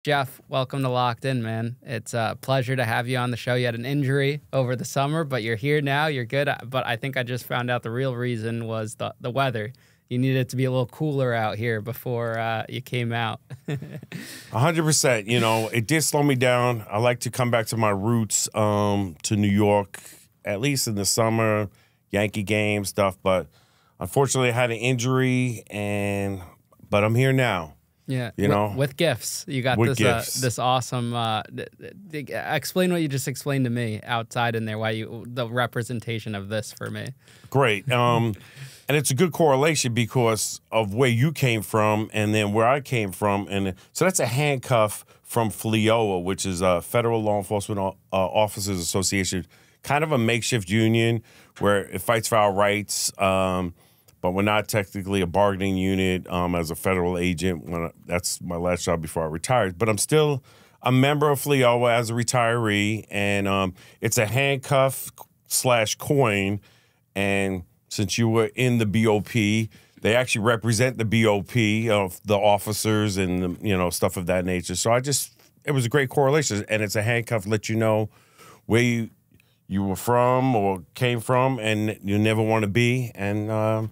Jeff, welcome to Locked In, man. It's a pleasure to have you on the show. You had an injury over the summer, but you're here now. You're good. But I think I just found out the real reason was the weather. You needed it to be a little cooler out here before you came out. 100%. You know, it did slow me down. I like to come back to my roots, to New York, at least in the summer, Yankee game stuff. But unfortunately, I had an injury, but I'm here now. Yeah, you know, with gifts. You got this awesome. Explain what you just explained to me outside in there. The representation of this for me. Great, and it's a good correlation because of where you came from and then where I came from, and so that's a handcuff from FLEOA, which is a Federal Law Enforcement Officers Association, kind of a makeshift union where it fights for our rights. But we're not technically a bargaining unit as a federal agent. That's my last job before I retired. But I'm still a member of FLEOA as a retiree, and it's a handcuff/coin. And since you were in the BOP, they actually represent the BOP of the officers and stuff of that nature. So it was a great correlation, and it's a handcuff let you know where you were from or came from, and you never want to be, and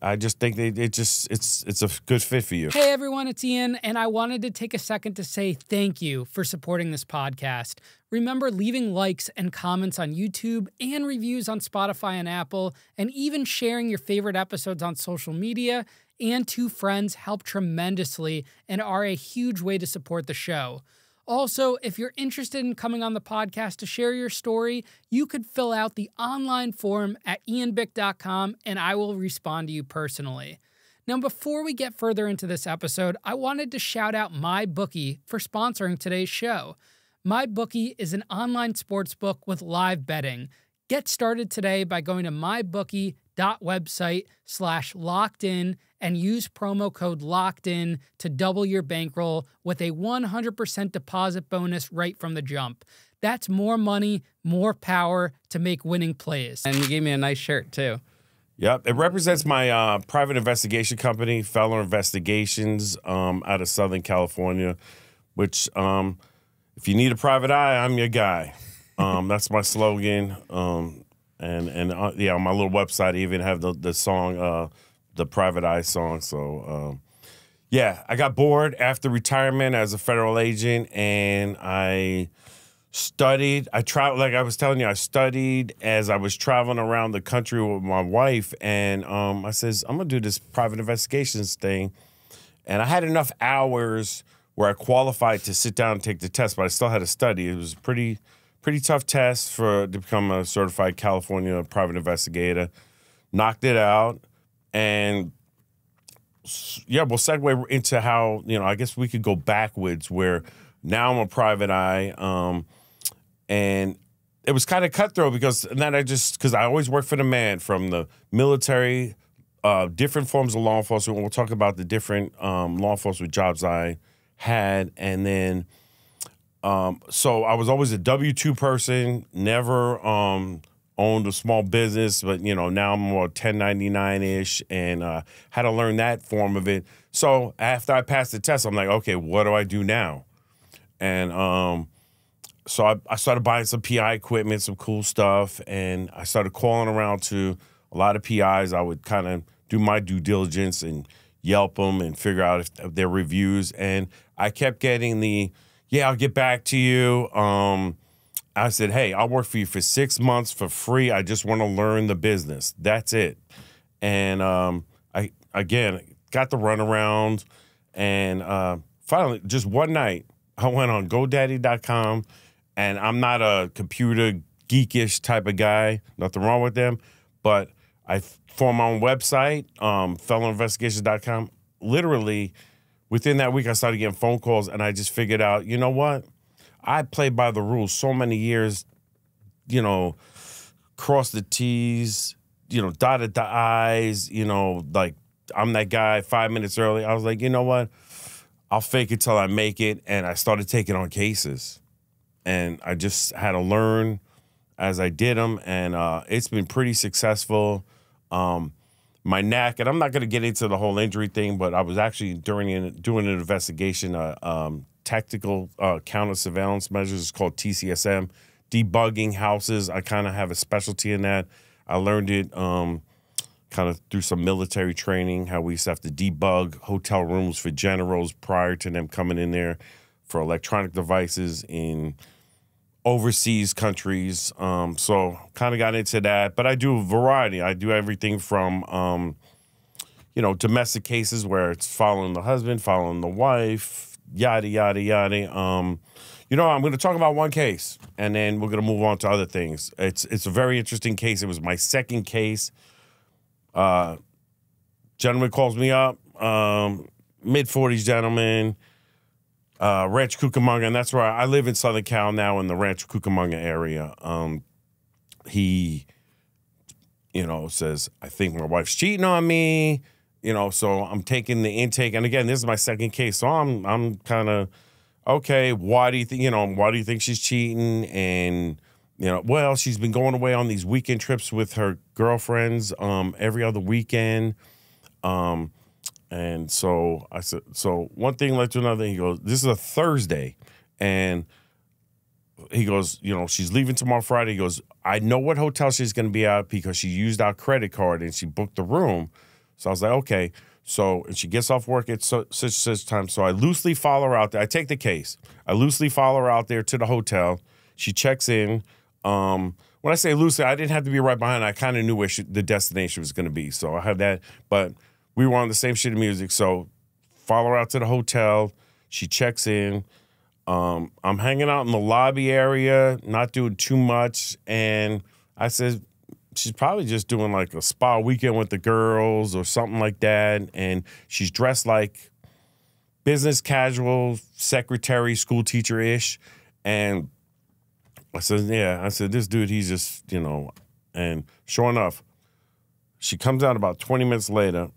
I just think it's a good fit for you. Hey everyone, it's Ian, and I wanted to take a second to say thank you for supporting this podcast. Remember leaving likes and comments on YouTube and reviews on Spotify and Apple, and even sharing your favorite episodes on social media and to friends help tremendously and are a huge way to support the show. Also, if you're interested in coming on the podcast to share your story, you could fill out the online form at ianbick.com and I will respond to you personally. Now, before we get further into this episode, I wanted to shout out MyBookie for sponsoring today's show. MyBookie is an online sportsbook with live betting. Get started today by going to mybookie.website/lockedin and use promo code LOCKEDIN to double your bankroll with a 100% deposit bonus right from the jump. That's more money, more power to make winning plays. And you gave me a nice shirt, too. Yep. It represents my private investigation company, Feller Investigations, out of Southern California, which if you need a private eye, I'm your guy. That's my slogan. On my little website, I even have the song, the Private Eye song. So, I got bored after retirement as a federal agent, and I studied. I traveled, like I was telling you, I studied as I was traveling around the country with my wife, and I says, I'm going to do this private investigations thing. And I had enough hours where I qualified to sit down and take the test, but I still had to study. It was a pretty tough test to become a certified California private investigator. Knocked it out. And we'll segue into how, I guess we could go backwards where now I'm a private eye. And it was kind of cutthroat because I always worked for the man, from the military, different forms of law enforcement. We'll talk about the different law enforcement jobs I had. And then, so I was always a W-2 person, never owned a small business, but, now I'm more 1099-ish and had to learn that form of it. So after I passed the test, I'm like, okay, what do I do now? And so I started buying some PI equipment, some cool stuff, and I started calling around to a lot of PIs. I would kind of do my due diligence and Yelp them and figure out if their reviews. And I kept getting I'll get back to you. I said, hey, I'll work for you for 6 months for free. I just want to learn the business. That's it. And I, again, got the runaround. And finally, just one night, I went on GoDaddy.com. And I'm not a computer geekish type of guy. Nothing wrong with them. But I formed my own website, felloninvestigations.com. Literally, within that week, I started getting phone calls. And I just figured out, you know what? I played by the rules so many years, cross the T's, dotted the I's, like I'm that guy 5 minutes early. I was like, you know what? I'll fake it till I make it. And I started taking on cases. And I just had to learn as I did them. And it's been pretty successful. My knack, and I'm not going to get into the whole injury thing, but I was actually doing an investigation, tactical counter surveillance measures. It's called TCSM. Debugging houses. I kind of have a specialty in that. I learned it kind of through some military training, how we used to have to debug hotel rooms for generals prior to them coming in there for electronic devices in overseas countries. So kind of got into that. But I do a variety. I do everything from, domestic cases where it's following the husband, following the wife, yada, yada, yada. I'm going to talk about one case, and then we're going to move on to other things. It's a very interesting case. It was my second case. Gentleman calls me up, mid-40s gentleman, Rancho Cucamonga, and that's where I live in Southern Cal now in the Rancho Cucamonga area. He, says, I think my wife's cheating on me, so I'm taking the intake. And again, this is my second case, so I'm kind of, okay, why do you think she's cheating? And, well, she's been going away on these weekend trips with her girlfriends every other weekend. And so I said, so one thing led to another. He goes, this is a Thursday. And he goes, she's leaving tomorrow Friday. He goes, I know what hotel she's going to be at because she used our credit card and she booked the room. So I was like, okay. So, and she gets off work at such time. So I loosely follow her out there. I take the case. I loosely follow her out there to the hotel. She checks in. When I say loosely, I didn't have to be right behind her. I kind of knew where the destination was going to be. So I had that. But we were on the same sheet of music. So follow her out to the hotel. She checks in. I'm hanging out in the lobby area, not doing too much. And I said, she's probably just doing like a spa weekend with the girls or something like that. And she's dressed like business casual, secretary, school teacher-ish. And I said, yeah. I said, this dude, he's just, And sure enough, she comes out about 20 minutes later,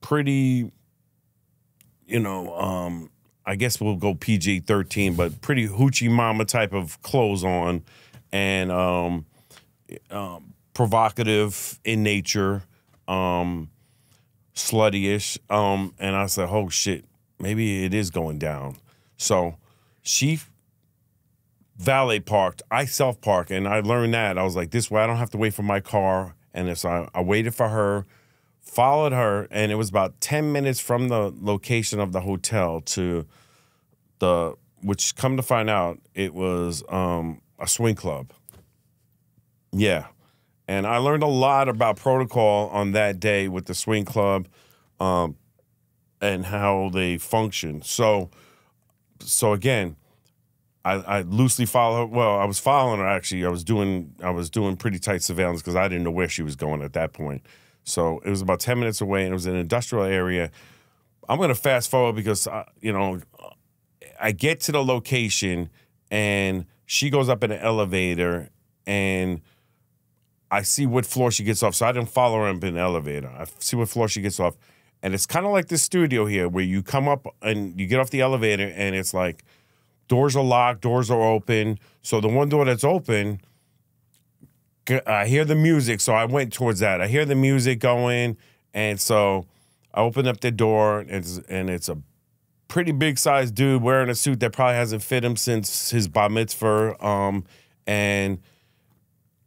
pretty, I guess we'll go PG-13, but pretty hoochie mama type of clothes on, and provocative in nature, slutty-ish. And I said, oh, shit, maybe it is going down. So she valet parked. I self-parked, and I learned that. I was like, this way I don't have to wait for my car. And so I waited for her, followed her, and it was about 10 minutes from the location of the hotel to which come to find out, it was a swing club. Yeah. And I learned a lot about protocol on that day with the swing club and how they function. So again, I loosely follow her. Well, I was following her, actually. I was doing pretty tight surveillance because I didn't know where she was going at that point. So it was about 10 minutes away, and it was an industrial area. I'm going to fast forward because, I get to the location, and she goes up in an elevator, and I see what floor she gets off. So I didn't follow her up in the elevator. I see what floor she gets off. And it's kind of like this studio here where you come up and you get off the elevator, and it's like doors are locked, doors are open. So the one door that's open, I hear the music, so I went towards that. I hear the music going, and so I opened up the door, and it's a pretty big-sized dude wearing a suit that probably hasn't fit him since his bar mitzvah. And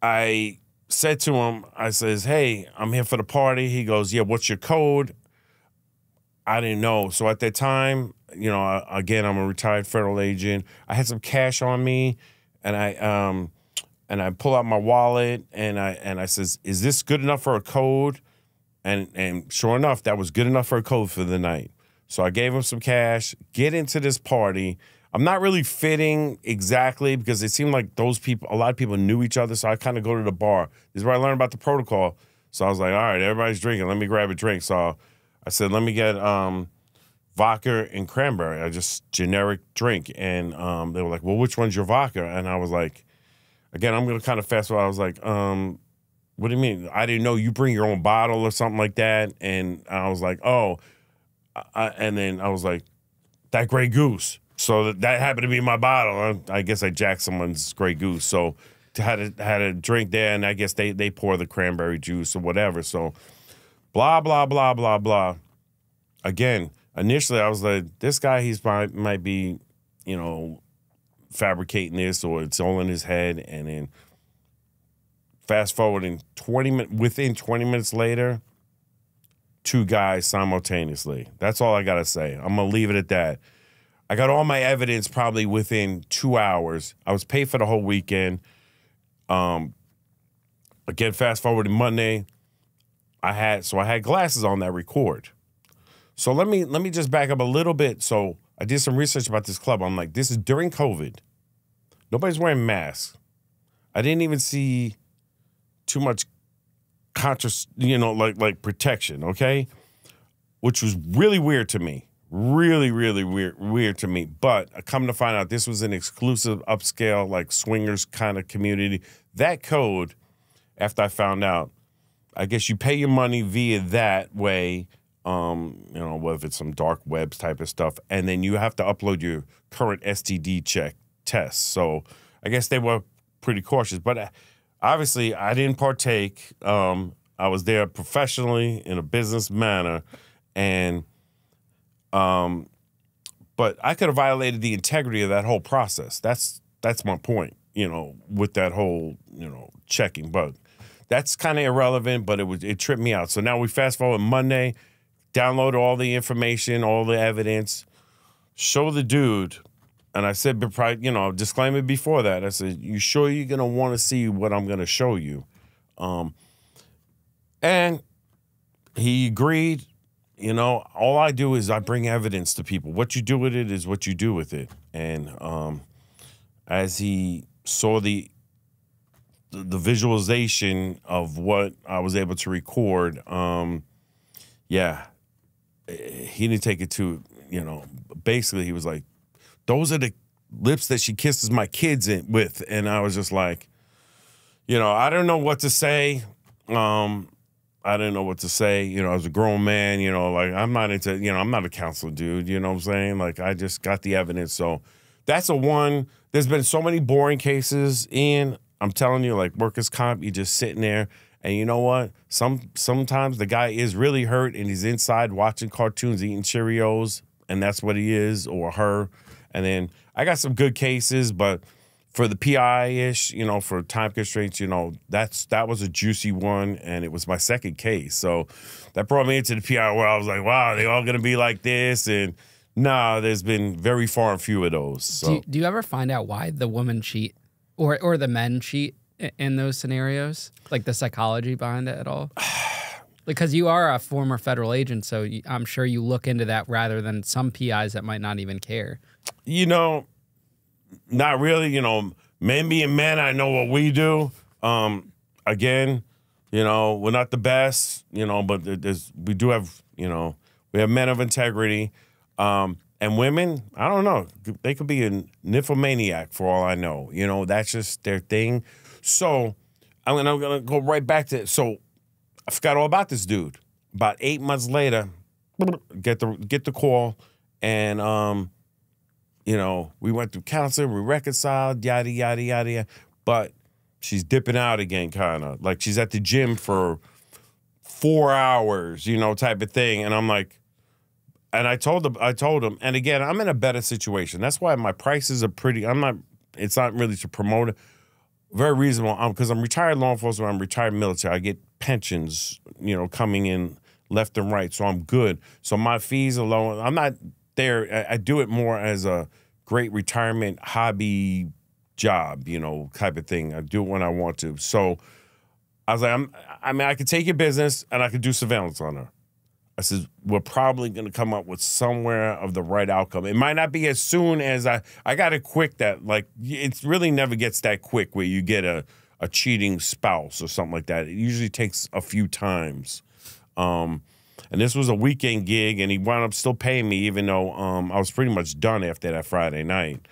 I said to him, I says, hey, I'm here for the party. He goes, yeah, what's your code? I didn't know. So at that time, again, I'm a retired federal agent. I had some cash on me, and I pull out my wallet, and I says, is this good enough for a code? And sure enough, that was good enough for a code for the night. So I gave him some cash, get into this party. I'm not really fitting exactly because it seemed like a lot of people knew each other, so I kind of go to the bar. This is where I learned about the protocol. So I was like, all right, everybody's drinking. Let me grab a drink. So I said, let me get vodka and cranberry, a just generic drink. And they were like, well, which one's your vodka? And I was like, again, I'm going to kind of fast forward. I was like, what do you mean? I didn't know you bring your own bottle or something like that. And I was like, oh. And then I was like, that Grey Goose. So that happened to be my bottle. I guess I jacked someone's Grey Goose. So had a drink there, and I guess they pour the cranberry juice or whatever. So blah, blah, blah, blah, blah. Again, initially I was like, this guy, might be you know, fabricating this, or it's all in his head. And then fast forward within 20 minutes later, 2 guys simultaneously. That's all I got to say. I'm going to leave it at that. I got all my evidence probably within 2 hours. I was paid for the whole weekend. Again, fast forward to Monday, I had glasses on that record. So let me just back up a little bit. So I did some research about this club. I'm like, this is during COVID. Nobody's wearing masks. I didn't even see too much like protection, okay? Which was really weird to me. Really, really weird to me. But I come to find out this was an exclusive upscale, like swingers kind of community. That code, after I found out, I guess you pay your money via that way, whether it's some dark webs type of stuff, and then you have to upload your current STD check test. So I guess they were pretty cautious. But obviously, I didn't partake. I was there professionally in a business manner, and but I could have violated the integrity of that whole process. That's my point, with that whole, checking. But that's kind of irrelevant, but it tripped me out. So now we fast forward Monday, download all the information, all the evidence, show the dude. And I said, disclaimer before that. I said, you sure you're going to want to see what I'm going to show you? And he agreed. All I do is I bring evidence to people. What you do with it is what you do with it. And as he saw the visualization of what I was able to record, he didn't take it to, basically he was like, those are the lips that she kisses my kids with. And I was just like, I don't know what to say. I didn't know what to say. As a grown man, I'm not into, I'm not a counselor dude, you know what I'm saying? Like, I just got the evidence. So that's a one. There's been so many boring cases, Ian. I'm telling you, like workers' comp, you're just sitting there. And you know what? Sometimes the guy is really hurt and he's inside watching cartoons, eating Cheerios, and that's what he is, or her. And then I got some good cases, but for the PI-ish, for time constraints, that was a juicy one, and it was my second case. So that brought me into the PI where I was like, wow, they all going to be like this? And nah, there's been very far and few of those. So. Do you ever find out why the women cheat or the men cheat in those scenarios? Like the psychology behind it at all? Because you are a former federal agent, so I'm sure you look into that rather than some PIs that might not even care. Not really, men being men, I know what we do. Again, we're not the best, but we do have, we have men of integrity. And women, I don't know, they could be a nymphomaniac for all I know. That's just their thing. So I'm gonna go right back to it. So I forgot all about this dude. About 8 months later, get the call, and we went through counseling, we reconciled, yada, yada, yada, yada. But she's dipping out again, kind of. Like she's at the gym for 4 hours, type of thing. And I'm like, and I told him, and again, I'm in a better situation. That's why my prices are it's not really to promote it. Very reasonable, because I'm retired law enforcement, I'm retired military. I get pensions, coming in left and right, so I'm good. So my fees are low. I'm not there. I do it more as a great retirement hobby job, type of thing. I do it when I want to. So I was like, I could take your business and I could do surveillance on her. I said, we're probably going to come up with somewhere of the right outcome. It might not be as soon as I got it quick that, like, it really never gets that quick where you get a cheating spouse or something like that. It usually takes a few times. And this was a weekend gig, and he wound up still paying me even though I was pretty much done after that Friday night.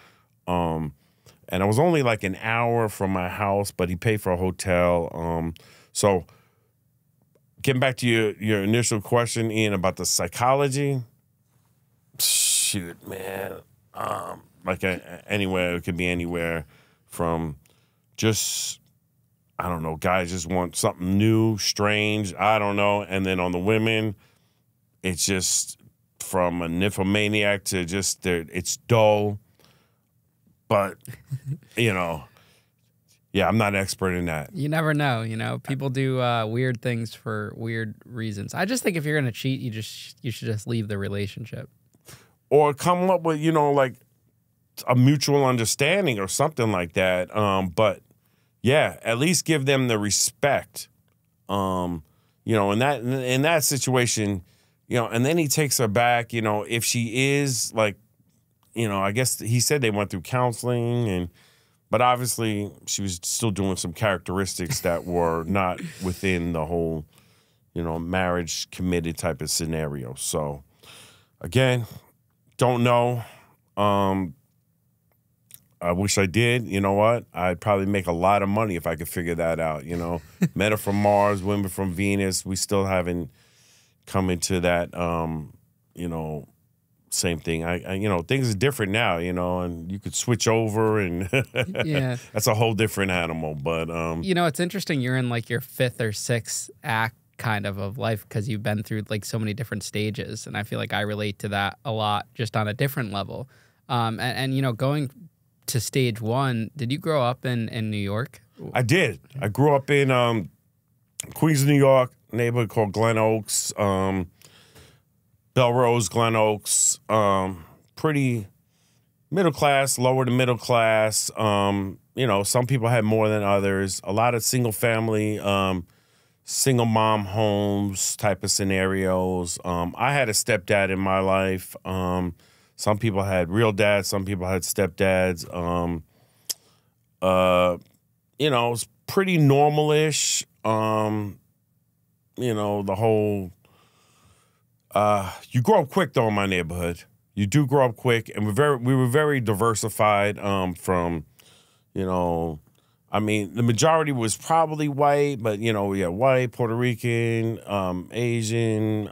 And I was only like an hour from my house, but he paid for a hotel. So getting back to your initial question, Ian, about the psychology, shoot, man. Anywhere, it could be anywhere from just, I don't know, guys just want something new, strange, I don't know. And then on the women, it's just from a nymphomaniac to just, it's dull. But, you know, yeah, I'm not an expert in that. You never know. You know, people do weird things for weird reasons. I just think if you're going to cheat, you should just leave the relationship. Or come up with, you know, like a mutual understanding or something like that. But, yeah, at least give them the respect. You know, in that situation, you know, and then he takes her back, you know, if she is like, you know, I guess he said they went through counseling, but obviously she was still doing some characteristics that were not within the whole, you know, marriage committed type of scenario. So, again, don't know. I wish I did. You know what? I'd probably make a lot of money if I could figure that out, you know. Men are from Mars, women from Venus. We still haven't come into that, you know, same thing. I you know, things are different now, you know, and you could switch over and yeah, that's a whole different animal. But you know, it's interesting. You're in like your 5th or 6th act kind of life because you've been through like so many different stages, and I feel like I relate to that a lot, just on a different level. And you know, going to stage 1, did you grow up in New York? I did. I grew up in Queens, New York, neighborhood called Glen Oaks. Belrose, Glen Oaks, pretty middle class, lower to middle class. You know, some people had more than others. A lot of single family, single mom homes type of scenarios. I had a stepdad in my life. Some people had real dads. Some people had stepdads. You know, it was pretty normal-ish. You know, the whole... you grow up quick though in my neighborhood. You do grow up quick, and we were very diversified. From, you know, I mean, the majority was probably white, but you know, we had white, Puerto Rican, Asian,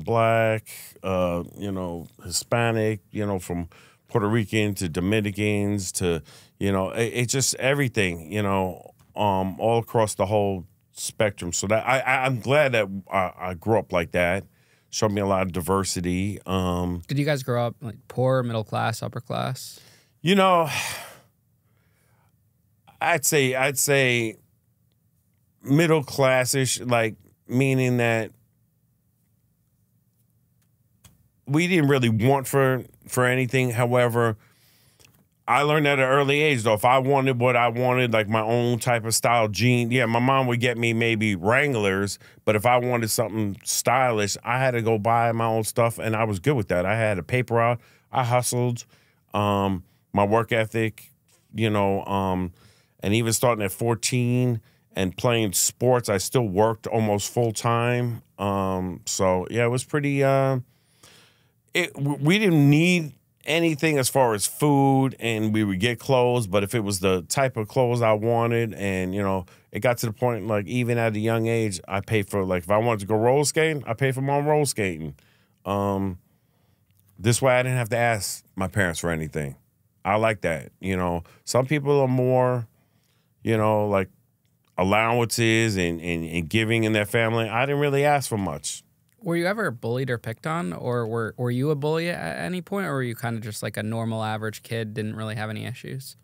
black, you know, Hispanic. You know, from Puerto Rican to Dominicans to, you know, it's just everything. You know, all across the whole spectrum. So that I'm glad that I grew up like that. Showed me a lot of diversity. Did you guys grow up like poor, middle class, upper class? You know, I'd say middle classish, like meaning that we didn't really want for anything. However, I learned at an early age, though, if I wanted what I wanted, like my own type of style jean, yeah, my mom would get me maybe Wranglers, but if I wanted something stylish, I had to go buy my own stuff, and I was good with that. I had a paper route. I hustled. My work ethic, you know, and even starting at 14 and playing sports, I still worked almost full-time. So, yeah, it was pretty we didn't need anything as far as food, and we would get clothes, but if it was the type of clothes I wanted, and you know, it got to the point like even at a young age, I paid for, like, if I wanted to go roller skating, I paid for my own roller skating. This way I didn't have to ask my parents for anything. I like that. You know, some people are more, you know, like allowances and giving in their family. I didn't really ask for much. Were you ever bullied or picked on, or were you a bully at any point, or were you kind of just like a normal average kid, didn't really have any issues?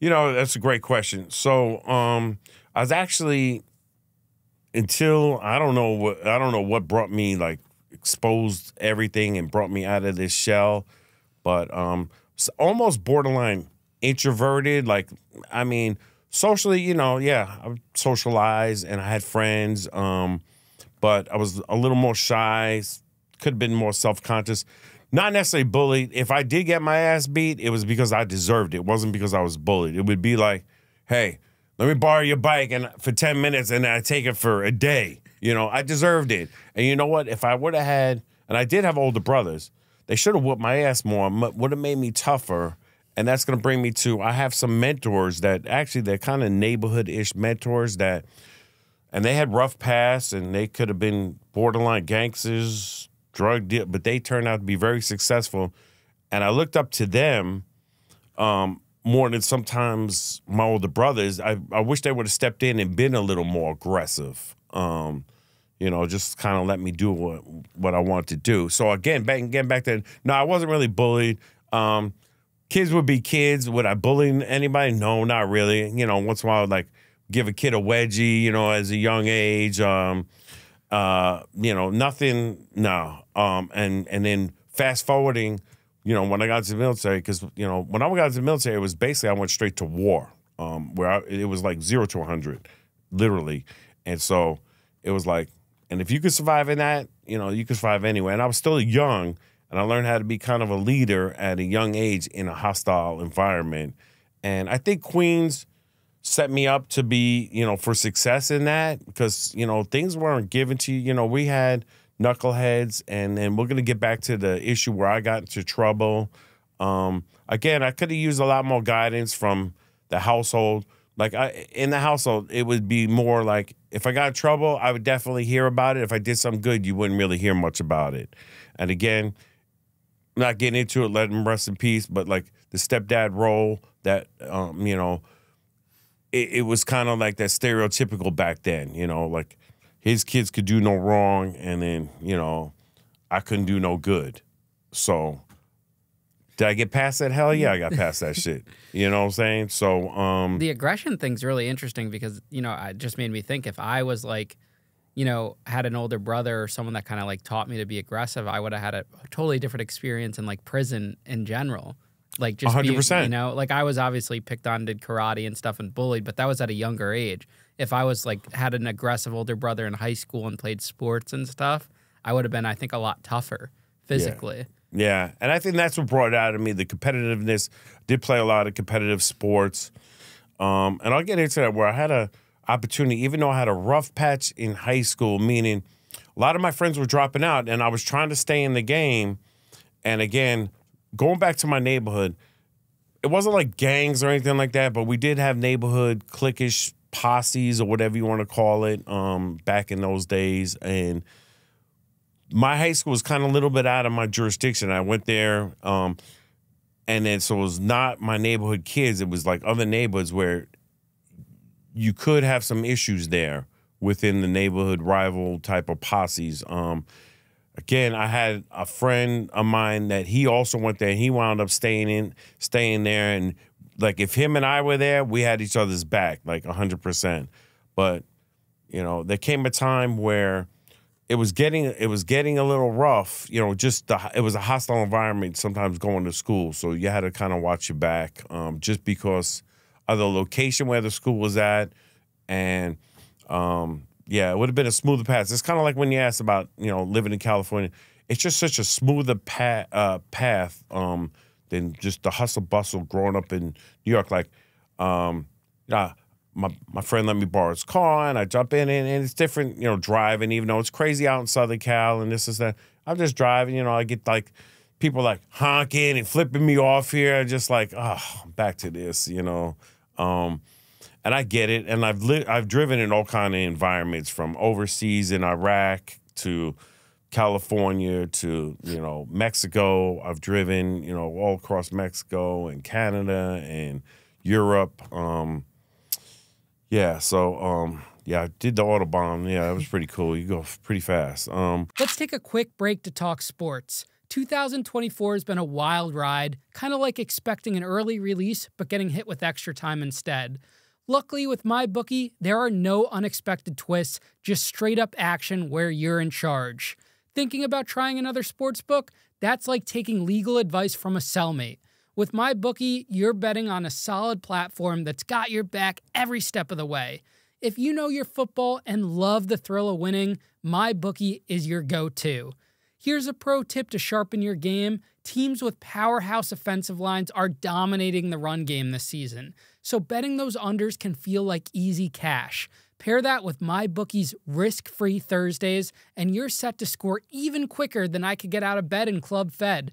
You know, that's a great question. So, I was actually, until I don't know what brought me, like, exposed everything and brought me out of this shell, but almost borderline introverted. Like, I mean, socially, you know, yeah, I socialized and I had friends. But I was a little more shy, could have been more self-conscious. Not necessarily bullied. If I did get my ass beat, it was because I deserved it. It wasn't because I was bullied. It would be like, hey, let me borrow your bike and for 10 minutes and then I take it for a day. You know, I deserved it. And you know what? If I would have had, and I did have older brothers, they should have whooped my ass more, would have made me tougher. And that's going to bring me to, I have some mentors that actually, they're kind of neighborhood-ish mentors that, and they had rough past, and they could have been borderline gangsters, drug deal, but they turned out to be very successful. And I looked up to them more than sometimes my older brothers. I wish they would have stepped in and been a little more aggressive. You know, just kind of let me do what I wanted to do. So again, getting back to, no, I wasn't really bullied. kids would be kids. Would I bully anybody? No, not really. You know, once in a while, I'd like give a kid a wedgie, you know, as a young age. You know, nothing, no. And then fast forwarding, you know, when I got to the military, because, you know, when I got to the military, it was basically I went straight to war, where it was like 0 to 100, literally. And so it was like, and if you could survive in that, you know, you could survive anywhere. And I was still young, and I learned how to be kind of a leader at a young age in a hostile environment. And I think Queens set me up to be, you know, for success in that, because, you know, things weren't given to you. You know, we had knuckleheads, and then we're going to get back to the issue where I got into trouble. Again, I could have used a lot more guidance from the household. Like, in the household, it would be more like, if I got in trouble, I would definitely hear about it. If I did something good, you wouldn't really hear much about it. And again, not getting into it, let him rest in peace, but like the stepdad role that, you know, it was kind of like that stereotypical back then, you know, like his kids could do no wrong, and then, you know, I couldn't do no good. So did I get past that? Hell yeah, I got past that shit. You know what I'm saying? So the aggression thing's really interesting because, you know, it just made me think if I was like, you know, had an older brother or someone that kind of like taught me to be aggressive, I would have had a totally different experience in like prison in general. Like just 100%. being, you know, like I was obviously picked on, did karate and stuff and bullied, but that was at a younger age. If I was like had an aggressive older brother in high school and played sports and stuff, I would have been, I think, a lot tougher physically. Yeah, and I think that's what brought it out of me, the competitiveness. Did play a lot of competitive sports. And I'll get into that, where I had a opportunity, even though I had a rough patch in high school, meaning a lot of my friends were dropping out, and I was trying to stay in the game. And again, going back to my neighborhood, it wasn't like gangs or anything like that, but we did have neighborhood cliquish posses or whatever you want to call it back in those days. And my high school was kind of a little bit out of my jurisdiction. I went there, and then so it was not my neighborhood kids. It was like other neighborhoods where you could have some issues there within the neighborhood rival type of posses. Again, I had a friend of mine that he also went there, and he wound up staying there. And like, if him and I were there, we had each other's back, like 100%. But, you know, there came a time where it was getting a little rough. You know, it was a hostile environment sometimes going to school, so you had to kind of watch your back, just because of the location where the school was at, and yeah, it would have been a smoother path. It's kind of like when you asked about, you know, living in California. It's just such a smoother path than just the hustle bustle growing up in New York. Like, my friend let me borrow his car, and I jump in, and it's different, you know, driving, even though it's crazy out in Southern Cal and this is that. I'm just driving, you know, I get like people like honking and flipping me off here. I'm just like, oh, back to this, you know. And I get it, and I've driven in all kind of environments, from overseas in Iraq to California to, you know, Mexico. I've driven, you know, all across Mexico and Canada and Europe. Yeah, so yeah, I did the Autobahn. Yeah, it was pretty cool. You go pretty fast. Let's take a quick break to talk sports. 2024 has been a wild ride, kind of like expecting an early release, but getting hit with extra time instead. Luckily, with MyBookie, there are no unexpected twists, just straight-up action where you're in charge. Thinking about trying another sportsbook? That's like taking legal advice from a cellmate. With MyBookie, you're betting on a solid platform that's got your back every step of the way. If you know your football and love the thrill of winning, MyBookie is your go-to. Here's a pro tip to sharpen your game. Teams with powerhouse offensive lines are dominating the run game this season, so betting those unders can feel like easy cash. Pair that with MyBookie's risk-free Thursdays, and you're set to score even quicker than I could get out of bed in Club Fed.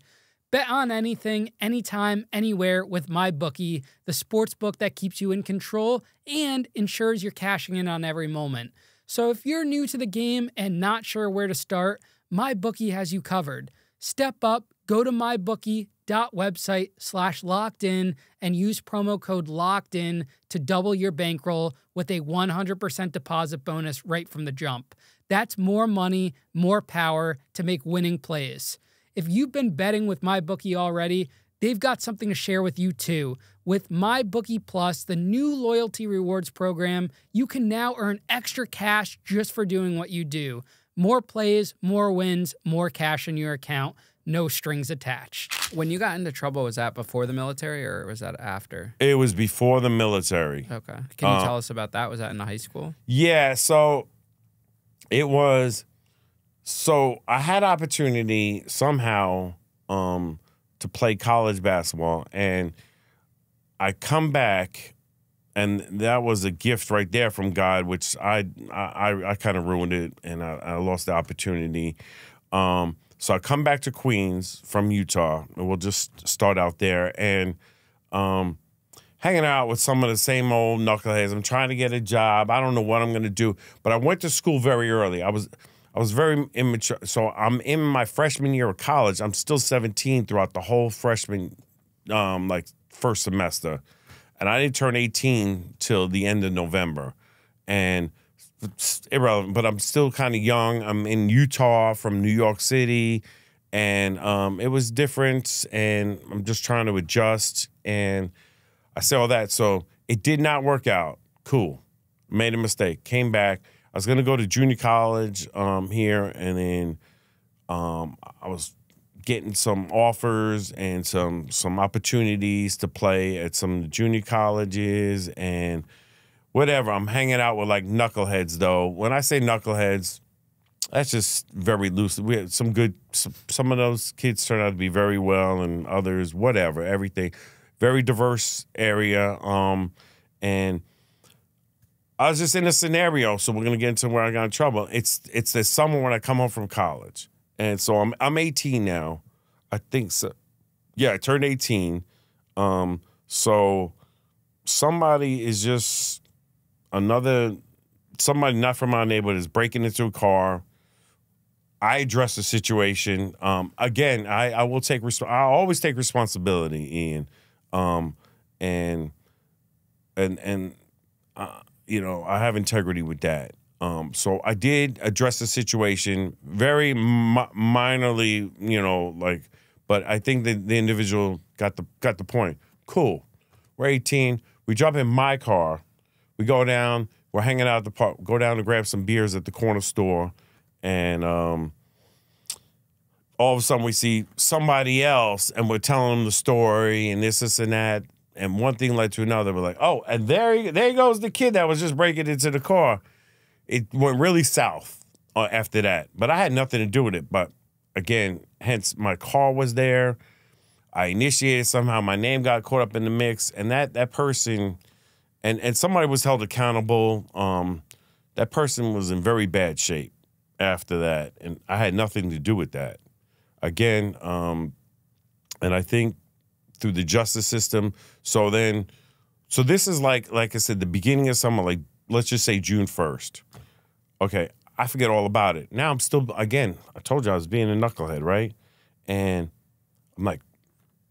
Bet on anything, anytime, anywhere with MyBookie, the sportsbook that keeps you in control and ensures you're cashing in on every moment. So if you're new to the game and not sure where to start, MyBookie has you covered. Step up, go to mybookie.website/lockedin and use promo code LOCKEDIN to double your bankroll with a 100% deposit bonus right from the jump. That's more money, more power to make winning plays. If you've been betting with MyBookie already, they've got something to share with you too. With MyBookie Plus, the new loyalty rewards program, you can now earn extra cash just for doing what you do. More plays, more wins, more cash in your account, no strings attached. When you got into trouble, was that before the military or was that after? It was before the military. Okay. Can you tell us about that? Was that in high school? Yeah, so it was. So I had opportunity somehow to play college basketball, and I come back, and that was a gift right there from God, which I kind of ruined it, and I lost the opportunity. So I come back to Queens from Utah, and we'll just start out there, and hanging out with some of the same old knuckleheads. I'm trying to get a job. I don't know what I'm going to do, but I went to school very early. I was very immature. So I'm in my freshman year of college. I'm still 17 throughout the whole freshman, first semester. And I didn't turn 18 till the end of November. And it's irrelevant, but I'm still kind of young. I'm in Utah from New York City. And it was different. And I'm just trying to adjust. And I say all that. So it did not work out. Cool. Made a mistake. Came back. I was going to go to junior college here, and then I was getting some offers and some opportunities to play at some junior colleges and whatever. I'm hanging out with like knuckleheads, though. When I say knuckleheads, that's just very loose. We had some of those kids turned out to be very well, and others, whatever, everything. Very diverse area, and I was just in a scenario, so we're gonna get into where I got in trouble. It's the summer when I come home from college, and so I'm 18 now, I think so. Yeah, I turned 18. So somebody is just somebody not from our neighborhood is breaking into a car. I address the situation. Again, I will take I always take responsibility, Ian, and you know, I have integrity with that. So I did address the situation very minorly, you know, but I think that the individual got the point. Cool. We're 18. We jump in my car. We go down. We're hanging out at the park. Go down to grab some beers at the corner store, and all of a sudden we see somebody else, and we're telling them the story and this and that. And one thing led to another. We're like, oh, and there goes the kid that was just breaking into the car. It went really south after that. But I had nothing to do with it. But again, hence my car was there. I initiated somehow. My name got caught up in the mix. And that person, and somebody was held accountable. That person was in very bad shape after that. And I had nothing to do with that. Again, and I think through the justice system. So this is like I said, the beginning of summer, like let's just say June 1st. Okay, I forget all about it. Now I'm still, again, I told you I was being a knucklehead, right? And I'm like,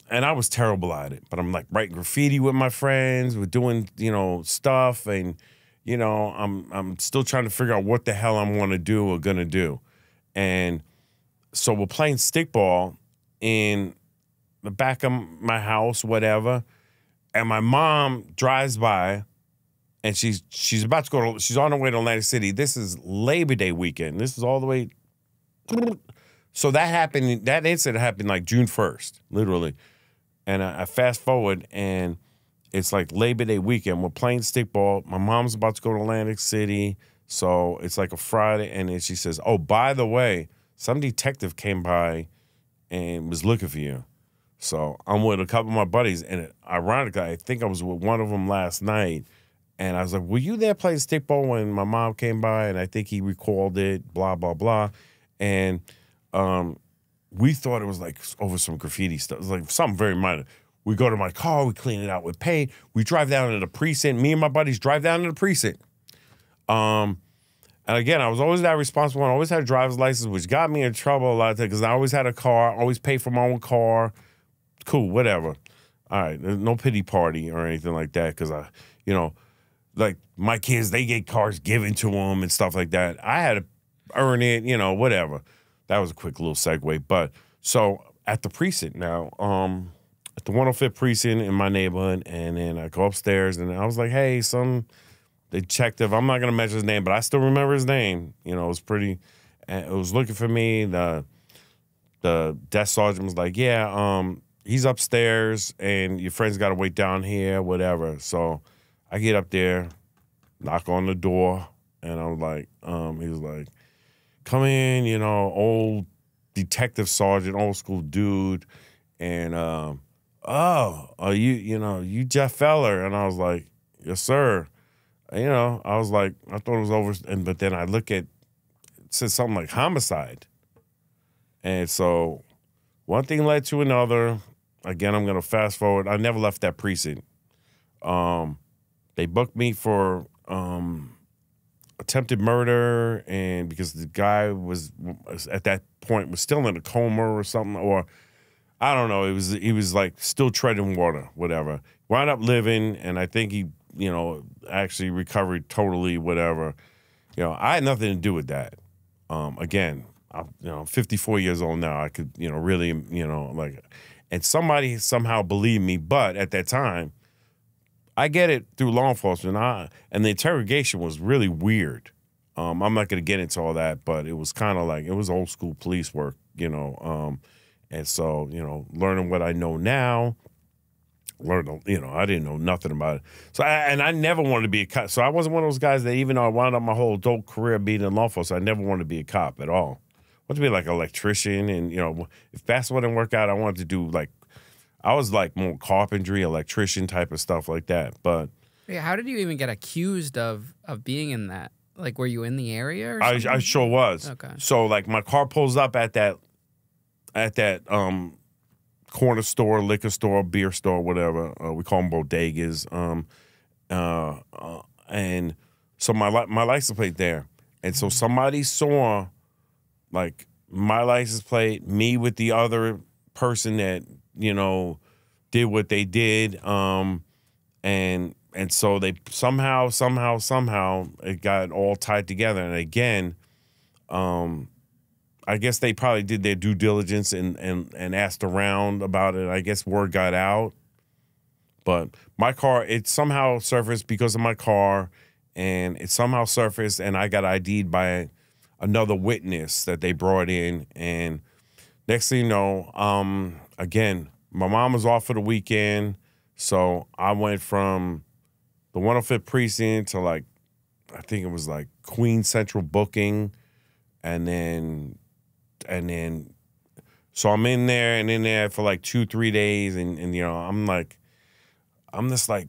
and I was terrible at it, but I'm like writing graffiti with my friends, we're doing, you know, stuff, and, you know, I'm still trying to figure out what the hell I'm gonna do. And so we're playing stickball in the back of my house, whatever, and my mom drives by, and she's about to she's on her way to Atlantic City. This is Labor Day weekend. This is all the way. So that incident happened like June 1st, literally. And I fast forward, and it's like Labor Day weekend. We're playing stickball. My mom's about to go to Atlantic City, so it's like a Friday, and then she says, oh, by the way, some detective came by and was looking for you. So I'm with a couple of my buddies, and ironically, I think I was with one of them last night, and I was like, were you there playing stickball when my mom came by? And I think he recalled it, blah, blah, blah. And we thought it was like over some graffiti stuff. It was like something very minor. We go to my car, we clean it out with paint, we drive down to the precinct. Me and my buddies drive down to the precinct. And again, I was always that responsible one. I always had a driver's license, which got me in trouble a lot of times because I always had a car, always paid for my own car. Cool, whatever. All right, there's no pity party or anything like that because you know, like my kids, they get cars given to them and stuff like that. I had to earn it, you know, whatever. That was a quick little segue. But so at the precinct now, at the 105th precinct in my neighborhood, and then I go upstairs, and I was like, hey, some detective, I'm not going to mention his name, but I still remember his name. You know, it was looking for me. The desk sergeant was like, yeah, he's upstairs, and your friend's got to wait down here, whatever. So I get up there, knock on the door, and I was like, he was like, come in, you know, old detective sergeant, old school dude, and you Jeff Feller, and I was like, yes, sir. You know, I was like, I thought it was over, but then I look at, it said something like homicide. And so one thing led to another. Again, I'm going to fast forward. I never left that precinct. They booked me for attempted murder, and because the guy was at that point was still in a coma or something, or I don't know. He was like still treading water, whatever. Wound up living, and I think he, you know, actually recovered totally, whatever. You know, I had nothing to do with that. Again, I'm 54 years old now. I could, you know, really, you know, like, and somebody somehow believed me, but at that time, I get it through law enforcement. And the interrogation was really weird. I'm not going to get into all that, but it was kind of like, it was old school police work, you know. And so, you know, learning what I know now, I didn't know nothing about it. So, I never wanted to be a cop. So I wasn't one of those guys that, even though I wound up my whole adult career being in law enforcement, I never wanted to be a cop at all. I wanted to be like an electrician. And, you know, if basketball didn't work out, I wanted to do like, I was like more carpentry, electrician type of stuff like that. But yeah, how did you even get accused of being in that? Like, were you in the area or something? I sure was. Okay. So like my car pulls up at that corner store, liquor store, beer store, whatever. We call them bodegas. And so my license plate there. And so somebody saw like my license plate, me with the other person that, you know, did what they did. And so they somehow it got all tied together. And again, I guess they probably did their due diligence and asked around about it. I guess word got out. But my car, it somehow surfaced because of my car, and it somehow surfaced, and I got ID'd by another witness that they brought in. And next thing you know, again, my mom was off for the weekend, so I went from the 105th precinct to like, I think it was like Queen Central booking, and then so I'm in there for like 2-3 days, and you know, I'm just like,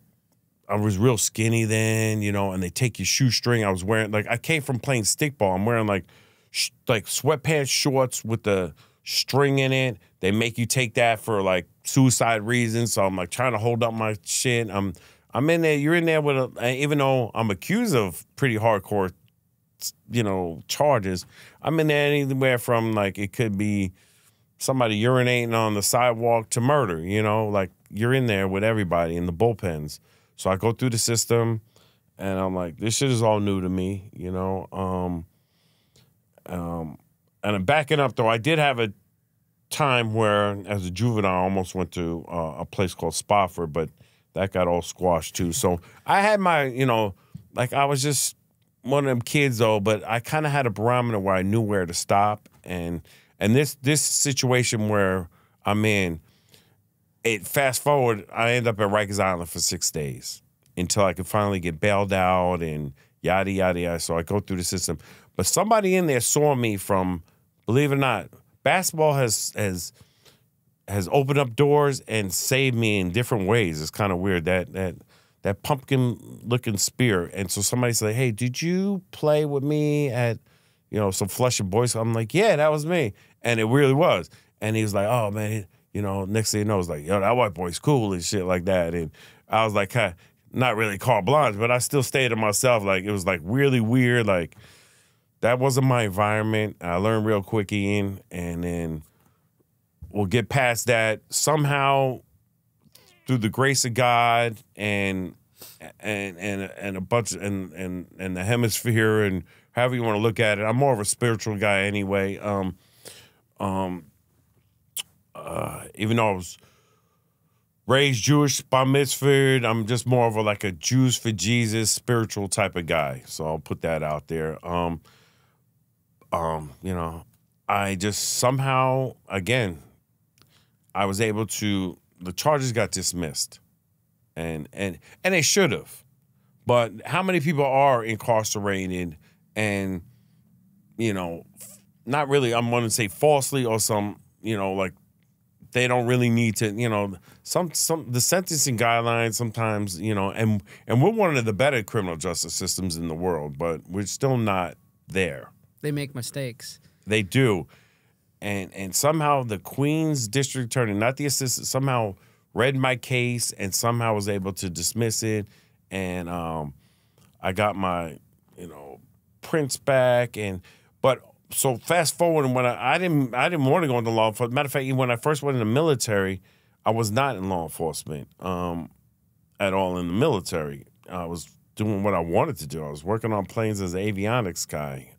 I was real skinny then, you know, and they take your shoestring. I was wearing, like, I came from playing stickball. I'm wearing like sweatpants shorts with the string in it. They make you take that for like suicide reasons. So I'm like trying to hold up my shit. I'm in there. You're in there with even though I'm accused of pretty hardcore, you know, charges, I'm in there anywhere from like, it could be somebody urinating on the sidewalk to murder, you know, like you're in there with everybody in the bullpens. So I go through the system, and I'm like, this shit is all new to me, you know. And I'm backing up, though. I did have a time where, as a juvenile, I almost went to a place called Spofford, but that got all squashed, too. So I had my, you know, like I was just one of them kids, though, but I kind of had a barometer where I knew where to stop. And this situation where I'm in, it fast forward, I end up at Rikers Island for 6 days until I could finally get bailed out and yada, yada, yada. So I go through the system. But somebody in there saw me from, believe it or not, basketball has opened up doors and saved me in different ways. It's kind of weird, that pumpkin-looking spear. And so somebody said, hey, did you play with me at, you know, some Flushing Boys? I'm like, yeah, that was me. And it really was. And he was like, oh, man, you know, next thing you know, it's like, yo, that white boy's cool and shit like that. And I was like, not really carte blanche, but I still stayed to myself. Like, it was like really weird. Like, that wasn't my environment. I learned real quick, Ian. And then we'll get past that somehow through the grace of God and a bunch and the hemisphere and however you want to look at it. I'm more of a spiritual guy anyway. Even though I was raised Jewish, bar mitzvahed. I'm just more of like a Jews for Jesus spiritual type of guy. So I'll put that out there. You know, I just somehow, again, I was able to, the charges got dismissed. And they should have. But how many people are incarcerated and, you know, not really, I'm going to say falsely or some, you know, like they don't really need to, you know, some the sentencing guidelines sometimes, you know, and we're one of the better criminal justice systems in the world, but we're still not there. They make mistakes. They do. And somehow the Queens district attorney, not the assistant, somehow read my case and somehow was able to dismiss it. And I got my, you know, prints back. But so fast forward, when I didn't want to go into law enforcement. Matter of fact, when I first went in the military, I was not in law enforcement at all in the military. I was doing what I wanted to do. I was working on planes as an avionics guy,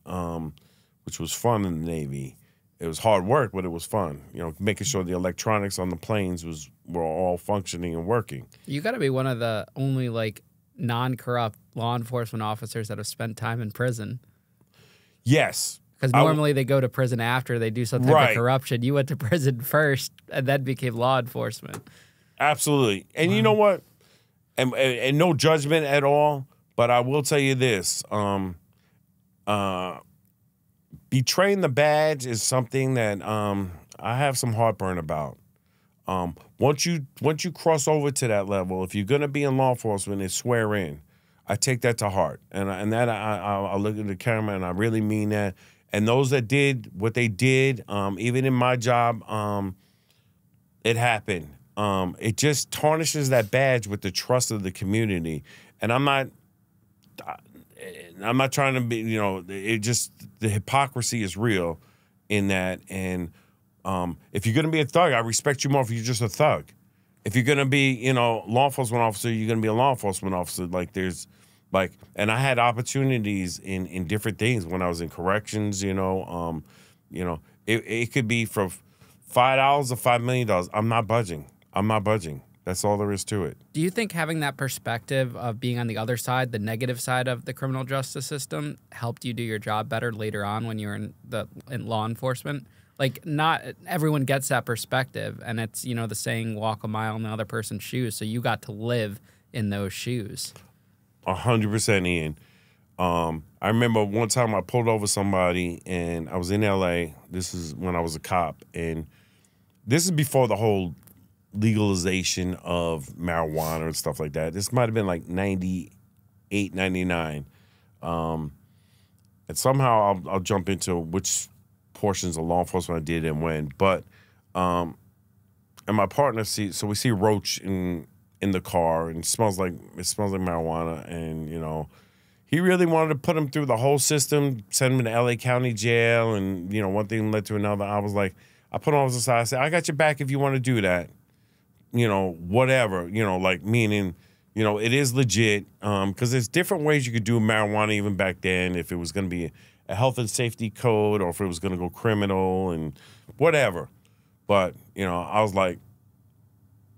which was fun in the Navy. It was hard work, but it was fun. You know, making sure the electronics on the planes were all functioning and working. You got to be one of the only like non-corrupt law enforcement officers that have spent time in prison. Yes. Because normally they go to prison after they do some type of corruption. You went to prison first and then became law enforcement. Absolutely. And you know what? And no judgment at all, but I will tell you this. Betraying the badge is something that I have some heartburn about. Once you cross over to that level, if you're going to be in law enforcement and swear in, I take that to heart. And that I look at the camera and I really mean that. And those that did what they did, even in my job, it happened. It just tarnishes that badge with the trust of the community. And I'm not trying to be, you know, it just, the hypocrisy is real in that. And if you're going to be a thug, I respect you more if you're just a thug. If you're going to be, you know, law enforcement officer, you're going to be a law enforcement officer. Like there's like, and I had opportunities in different things when I was in corrections, you know, it could be from $5 to $5 million. I'm not budging. I'm not budging. That's all there is to it. Do you think having that perspective of being on the other side, the negative side of the criminal justice system, helped you do your job better later on when you were in law enforcement? Like, not everyone gets that perspective, and it's, you know, the saying, walk a mile in the other person's shoes, so you got to live in those shoes. 100%, Ian. I remember one time I pulled over somebody, and I was in L.A. This is when I was a cop, and this is before the whole legalization of marijuana and stuff like that. This might have been like 98, 99. And somehow I'll jump into which portions of law enforcement I did and when. But and my partner so we see Roach in the car, and it smells like marijuana, and you know, he really wanted to put him through the whole system, send him to LA County Jail, and you know, one thing led to another. I was like, I put him on the side, I said, I got your back if you want to do that. You know, whatever, you know, like meaning, you know, it is legit, because there's different ways you could do marijuana even back then, if it was going to be a health and safety code or if it was going to go criminal and whatever. But, you know, I was like,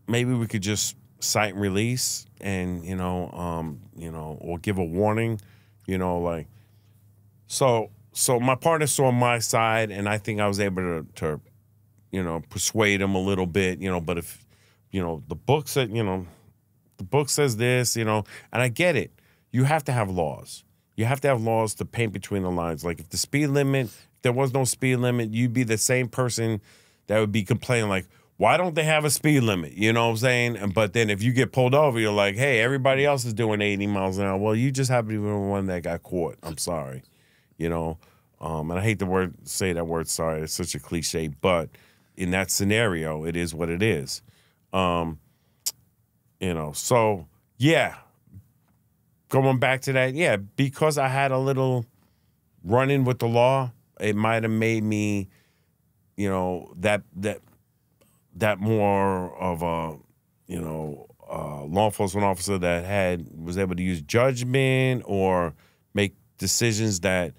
maybe we could just cite and release and, you know, or give a warning, you know, like, so my partner saw my side, and I think I was able to you know, persuade him a little bit, you know, but if, you know, the book said, you know, the book says this, you know, and I get it. You have to have laws. You have to have laws to paint between the lines. Like if the speed limit, if there was no speed limit, you'd be the same person that would be complaining like, why don't they have a speed limit? You know what I'm saying? But then if you get pulled over, you're like, hey, everybody else is doing 80 miles an hour. Well, you just happen to be the one that got caught. I'm sorry. You know, and I hate to say that word sorry. It's such a cliche, but in that scenario, it is what it is. You know, so yeah, going back to that, yeah, because I had a little run-in with the law, it might have made me, you know, that more of a, you know, law enforcement officer that was able to use judgment or make decisions that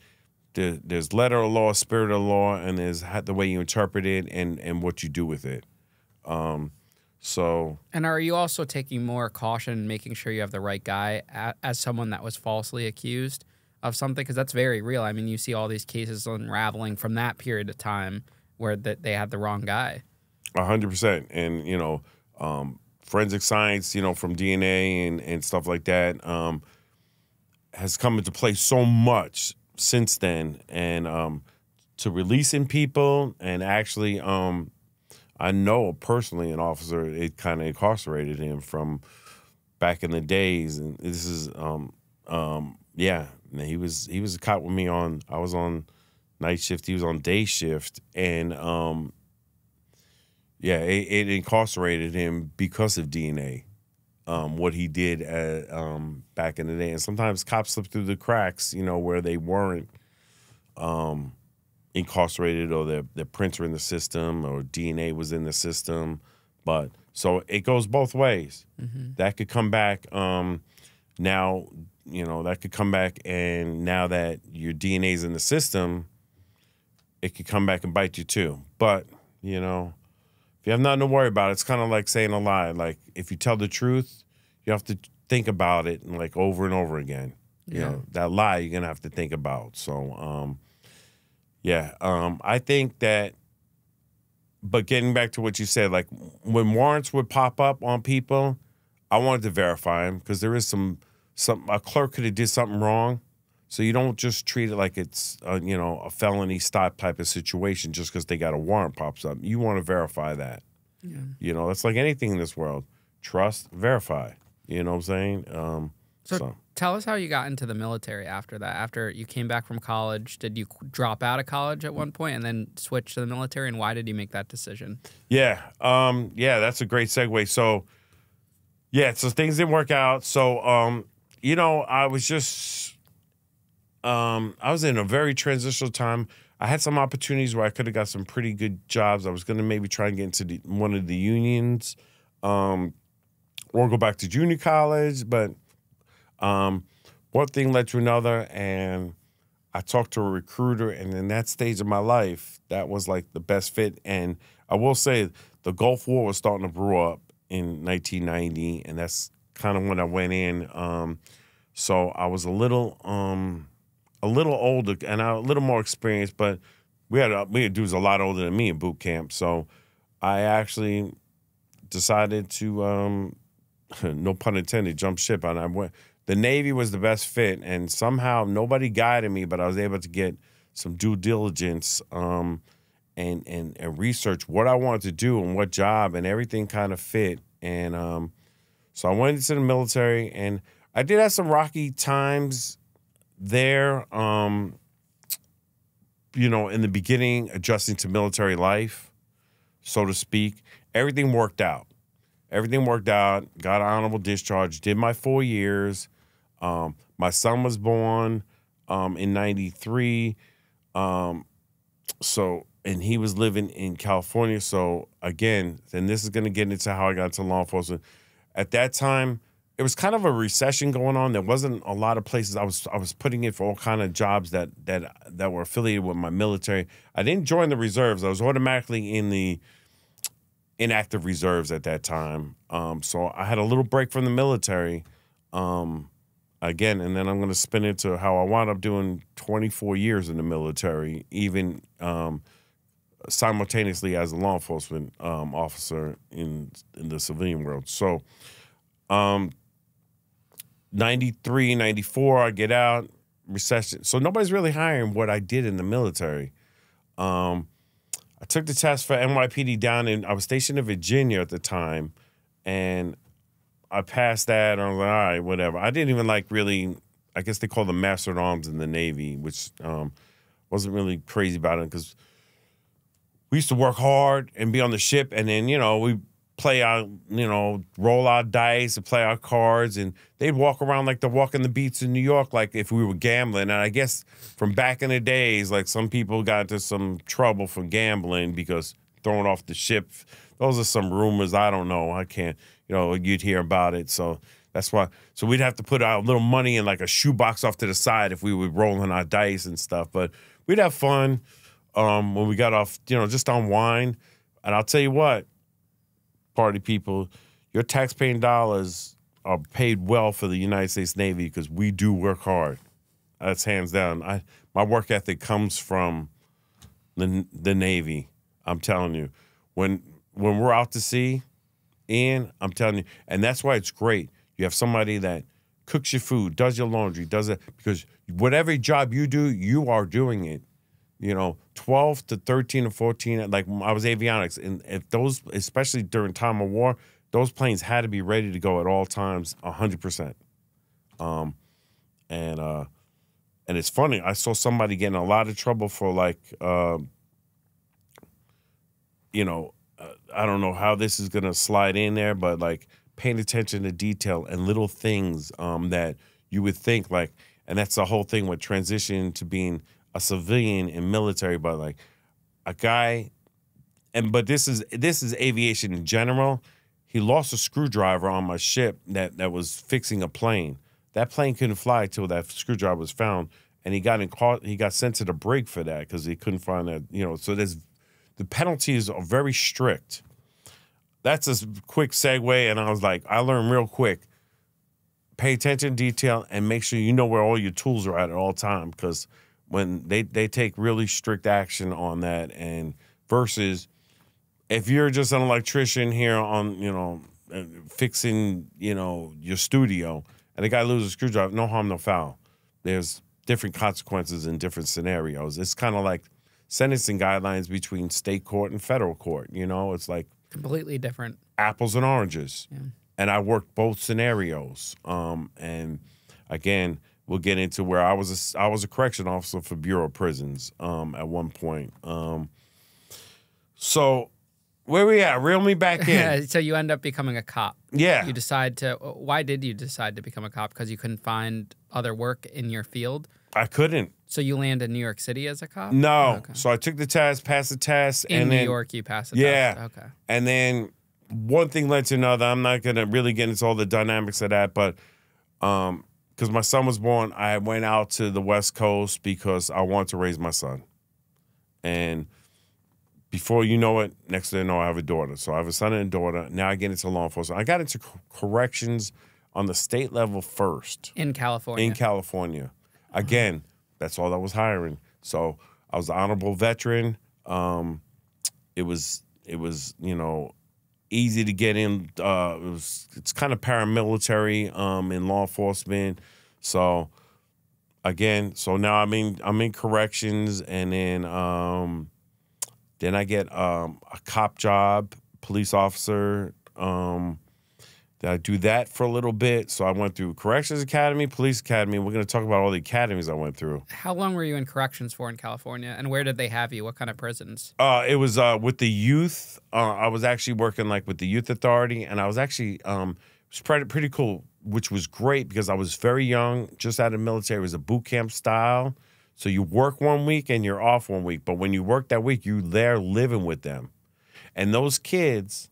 there's letter of law, spirit of law, and there's the way you interpret it and what you do with it. So. And are you also taking more caution, making sure you have the right guy as someone that was falsely accused of something? Because that's very real. I mean, you see all these cases unraveling from that period of time where they had the wrong guy. 100%. And, you know, forensic science, you know, from DNA and stuff like that has come into play so much since then. And to releasing people and actually I know personally an officer, it kind of incarcerated him from back in the days. And this is, yeah, he was a cop with me I was on night shift, he was on day shift. And, yeah, it incarcerated him because of DNA, what he did back in the day. And sometimes cops slip through the cracks, you know, where they weren't incarcerated or their prints were in the system or DNA was in the system. But so it goes both ways. Mm-hmm. That could come back now, you know, that could come back, and now that your DNA's in the system, it could come back and bite you too. But, you know, if you have nothing to worry about, it's kind of like saying a lie. Like, if you tell the truth, you have to think about it and like over and over again. You know, that lie you're gonna have to think about. So I think that, but getting back to what you said, like when warrants would pop up on people, I wanted to verify them because there is a clerk could have did something wrong. So you don't just treat it like it's you know, a felony stop type of situation just because they got a warrant pops up. You want to verify that. Yeah. You know, it's like anything in this world. Trust, verify. You know what I'm saying? So tell us how you got into the military after that. After you came back from college, did you drop out of college at one point and then switch to the military? And why did you make that decision? Yeah, that's a great segue. So, so things didn't work out. So, you know, I was just, I was in a very transitional time. I had some opportunities where I could have got some pretty good jobs. I was going to maybe try and get into one of the unions or go back to junior college, but one thing led to another, and I talked to a recruiter, and in that stage of my life, that was like the best fit. And I will say the Gulf War was starting to brew up in 1990, and that's kind of when I went in. So I was a little older and a little more experienced, but we had dudes a lot older than me in boot camp. So I actually decided to, no pun intended, jump ship, and I went. The Navy was the best fit, and somehow nobody guided me, but I was able to get some due diligence and research what I wanted to do and what job, and everything kind of fit. And so I went into the military, and I did have some rocky times there, you know, in the beginning, adjusting to military life, so to speak. Everything worked out. Everything worked out, got an honorable discharge, did my 4 years. My son was born in 93. So, and he was living in California. So again, and this is going to get into how I got into law enforcement. At that time, it was kind of a recession going on. There wasn't a lot of places. I was putting in for all kind of jobs that were affiliated with my military. I didn't join the reserves. I was automatically in the inactive reserves at that time. So I had a little break from the military. Again, and then I'm going to spin into how I wound up doing 24 years in the military, even simultaneously as a law enforcement officer in the civilian world. So 93, 94, I get out, recession. So nobody's really hiring what I did in the military. I took the test for NYPD down I was stationed in Virginia at the time, and I passed that, and I was like, all right, whatever. I didn't even like really, I guess they call them master at arms in the Navy, which wasn't really crazy about it because we used to work hard and be on the ship, and then, you know, we play our, you know, roll our dice and play our cards, and they'd walk around like they're walking the beats in New York like if we were gambling. And I guess from back in the days, like some people got into some trouble for gambling because throwing off the ship. Those are some rumors. I don't know. I can't, you know, you'd hear about it. So that's why. So we'd have to put our little money in like a shoebox off to the side if we were rolling our dice and stuff. But we'd have fun when we got off, you know, just on wine. And I'll tell you what, party people, your taxpaying dollars are paid well for the United States Navy because we do work hard. That's hands down. My work ethic comes from the Navy. I'm telling you, when we're out to sea, Ian, I'm telling you, and that's why it's great. You have somebody that cooks your food, does your laundry, does it, because whatever job you do, you are doing it. 12 to 13 or 14, like I was avionics, and if those, especially during time of war, those planes had to be ready to go at all times, 100%. And it's funny, I saw somebody get in a lot of trouble for I don't know how this is gonna slide in there, but like paying attention to detail and little things that you would think like, and that's the whole thing with transition to being a civilian in military, but like a guy, but this is aviation in general. He lost a screwdriver on my ship that was fixing a plane. That plane couldn't fly till that screwdriver was found, and he got sent to the brig for that because he couldn't find that. So the penalties are very strict. That's a quick segue, and I was like, I learned real quick. Pay attention to detail and make sure you know where all your tools are at all time, because when they take really strict action on that, and versus if you're just an electrician here on, fixing, your studio, and the guy loses a screwdriver, no harm, no foul. There's different consequences in different scenarios. It's kind of like sentencing guidelines between state court and federal court. It's like completely different. Apples and oranges. Yeah. And I worked both scenarios. And again, we'll get into where I was a correction officer for Bureau of Prisons at one point. So where we at? Reel me back in. So you end up becoming a cop. Yeah. Why did you decide to become a cop? Because you couldn't find other work in your field? I couldn't. So you land in New York City as a cop? No. Oh, okay. So I took the test, passed the test. In New York, you passed the test? Yeah. Okay. And then one thing led to another. I'm not going to really get into all the dynamics of that, but because my son was born, I went out to the West Coast because I wanted to raise my son. And before you know it, next thing I know, I have a daughter. So I have a son and a daughter. Now I get into law enforcement. I got into corrections on the state level first. In California? Again, that's all that was hiring. So I was an honorable veteran. It was easy to get in. It's kind of paramilitary in law enforcement. So again, now I'm in corrections, and then I get a cop job, police officer. I do that for a little bit. So I went through Corrections Academy, Police Academy. We're going to talk about all the academies I went through. How long were you in corrections for in California, and where did they have you? What kind of prisons? It was with the youth. I was actually working with the youth authority, and I was actually it was pretty cool, which was great because I was very young, just out of the military. It was a boot camp style. So you work 1 week and you're off 1 week. But when you work that week, you're there living with them. And those kids,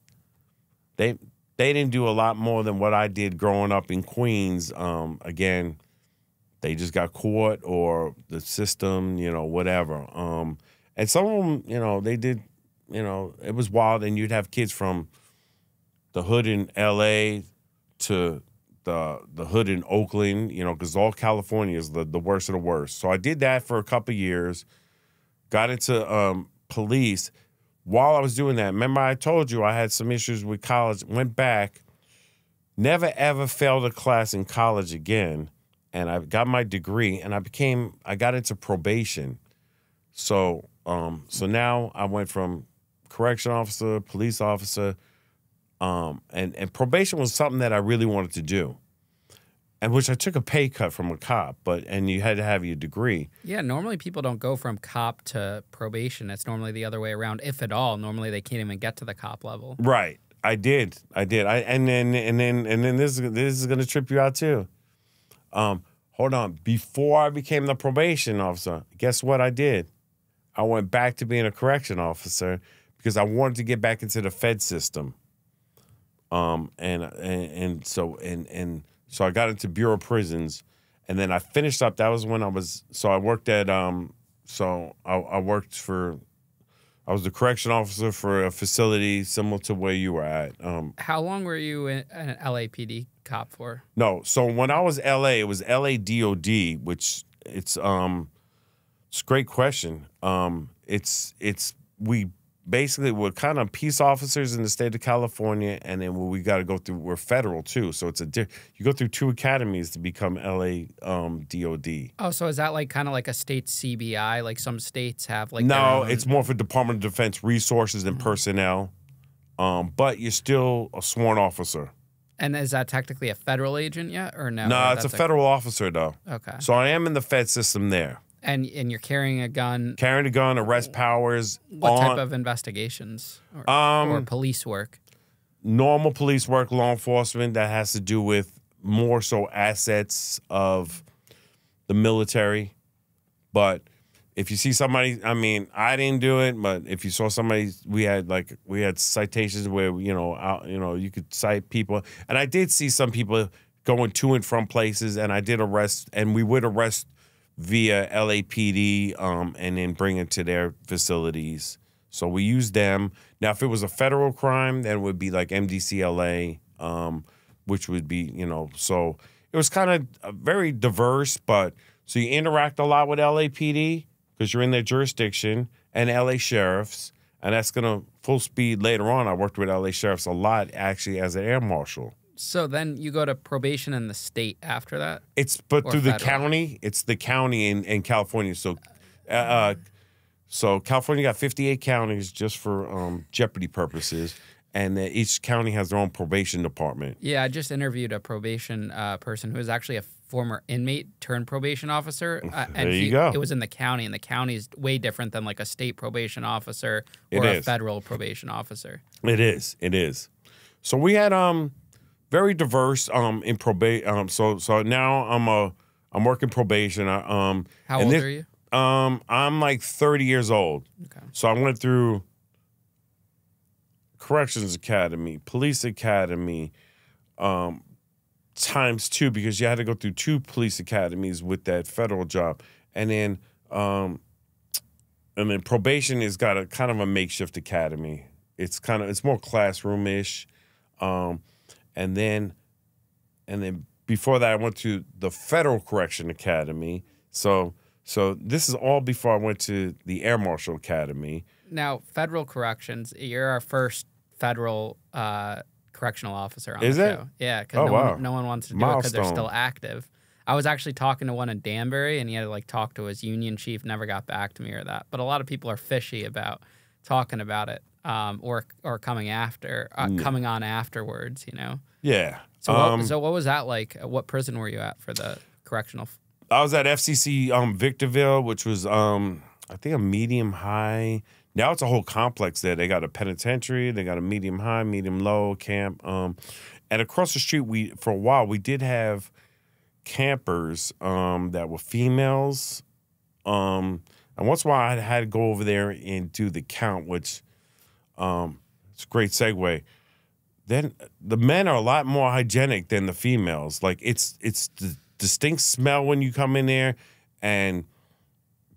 they didn't do a lot more than what I did growing up in Queens. Again, they just got caught, or the system, whatever. And some of them, they did, it was wild. And you'd have kids from the hood in L.A. to the hood in Oakland, because all California is the worst of the worst. So I did that for a couple of years, got into police. While I was doing that, remember I told you I had some issues with college, went back, never ever failed a class in college again, and I got my degree, and I got into probation. So now I went from correction officer, police officer, and probation was something that I really wanted to do, and which I took a pay cut from a cop, and you had to have your degree. Yeah, normally people don't go from cop to probation. It's normally the other way around, if at all. Normally they can't even get to the cop level. Right. I did. And then this is gonna trip you out too. Hold on. Before I became the probation officer, guess what I did? I went back to being a correction officer because I wanted to get back into the Fed system. So I got into Bureau of Prisons, and then I finished up. That was when I worked at I worked for I was the correction officer for a facility similar to where you were at. How long were you an LAPD cop for? No, so when I was LA, it was LA DOD, which it's a great question. We basically we're kind of peace officers in the state of California, and then we got to go through. We're federal too, so it's you go through 2 academies to become LA DOD. Oh, so is that like kind of like a state CBI? Like some states have like no, it's more for Department of Defense resources and personnel, but you're still a sworn officer. And is that technically a federal agent yet, or no? No, Or it's a federal officer though. Okay. So I am in the Fed system there. And you're carrying a gun. Carrying a gun, arrest powers. What type of investigations or police work? Normal police work, law enforcement that has to do with more so assets of the military. But if you see somebody, I mean, I didn't do it, but if you saw somebody, we had citations where you could cite people, and I did see some people going to and from places, and I did arrest, and we would arrest via LAPD and then bring it to their facilities. So we use them. Now, if it was a federal crime, then it would be like MDCLA, which would be, so it was kind of very diverse. But so you interact a lot with LAPD because you're in their jurisdiction, and LA sheriffs, and that's going to full speed later on. I worked with LA sheriffs a lot, actually, as an Air Marshal. So then you go to probation in the state after that? But through the county. It's the county in California. So so California got 58 counties just for jeopardy purposes, and each county has their own probation department. Yeah, I just interviewed a probation person who was actually a former inmate turned probation officer. There you go. It was in the county, and the county is way different than like a state probation officer or a federal probation officer. It is. So we had very diverse in probation. So now I'm working probation. How old are you? I'm like 30 years old. Okay. So I went through Corrections Academy, Police Academy, ×2 because you had to go through 2 police academies with that federal job, and then probation has got a kind of a makeshift academy. It's more classroom-ish. And then before that, I went to the Federal Correction Academy. So this is all before I went to the Air Marshal Academy. Now, federal corrections, you're our first federal correctional officer on is the it? show. Yeah, because no one wants to do it because they're Milestone. still active. I was actually talking to one in Danbury, and he had to talk to his union chief, never got back to me or that. But a lot of people are fishy about talking about it. Or coming on afterwards, Yeah. So what was that like? What prison were you at for the correctional? I was at FCC Victorville, which was I think a medium high. Now it's a whole complex there. They got a penitentiary, they got a medium high, medium low camp. And across the street, for a while we did have campers that were females. And once in a while I had to go over there and do the count, which it's a great segue. Then the men are a lot more hygienic than the females. Like it's the distinct smell when you come in there, and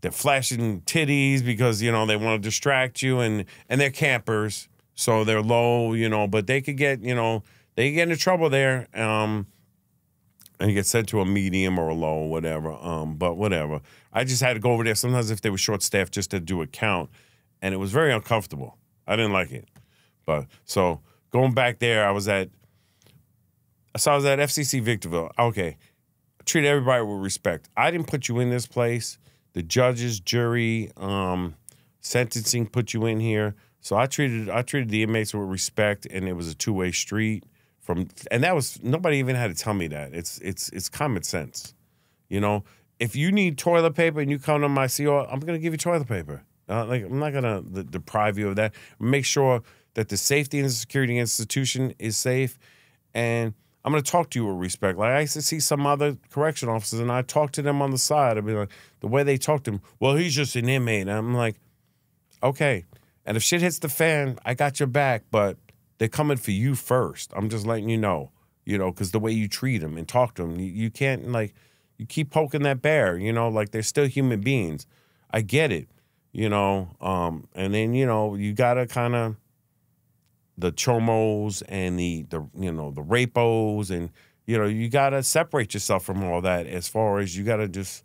they're flashing titties because they want to distract you, and they're campers, so they're low, but they could get they get into trouble there, and you get sent to a medium or a low or whatever. But whatever. I just had to go over there sometimes if they were short staffed just to do a count, and it was very uncomfortable. I didn't like it. But so going back there, I was at FCC Victorville. Okay. Treat everybody with respect. I didn't put you in this place. The judges, jury, sentencing put you in here. So I treated the inmates with respect, and it was a 2-way street. And that was, nobody even had to tell me that. It's common sense. If you need toilet paper and you come to my CO, I'm going to give you toilet paper. I'm not going to deprive you of that. Make sure that the safety and security institution is safe, and I'm going to talk to you with respect. Like I used to see some other correction officers, and I talk to them on the side. I'd be like, the way they talk to him, well, he's just an inmate. And I'm like, okay. And if shit hits the fan, I got your back, but they're coming for you first. I'm just letting you know, because the way you treat them and talk to them, you can't, you keep poking that bear, they're still human beings. I get it. you know, and then, you know, you got to kind of, the chomos and the you know, the rapos, and, you know, you got to separate yourself from all that, as far as you got to just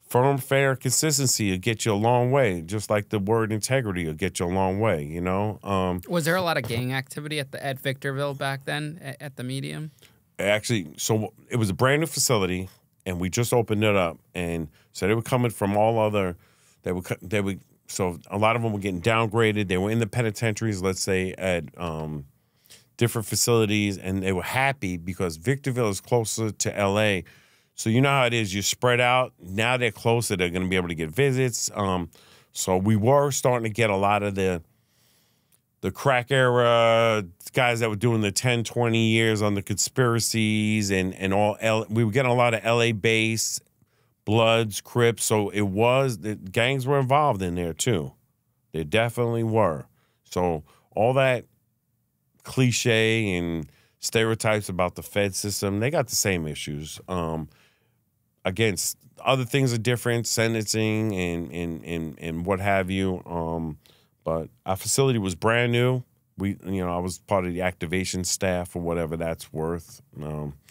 firm, fair consistency will get you a long way, just like the word integrity will get you a long way, you know. Was there a lot of gang activity at Victorville back then at the Medium? Actually, so it was a brand new facility, and we just opened it up, and so they were coming from all other, they would. So a lot of them were getting downgraded. They were in the penitentiaries, let's say, at different facilities, and they were happy because Victorville is closer to L.A., so you know how it is. You're spread out. Now they're closer. They're going to be able to get visits. So we were starting to get a lot of the crack era guys that were doing the 10, 20 years on the conspiracies and all. We were getting a lot of LA-based Bloods, Crips. So the gangs were involved in there too. They definitely were. So all that cliche and stereotypes about the Fed system, they got the same issues. Against other things are different, sentencing and what have you. But our facility was brand new. I was part of the activation staff or whatever that's worth.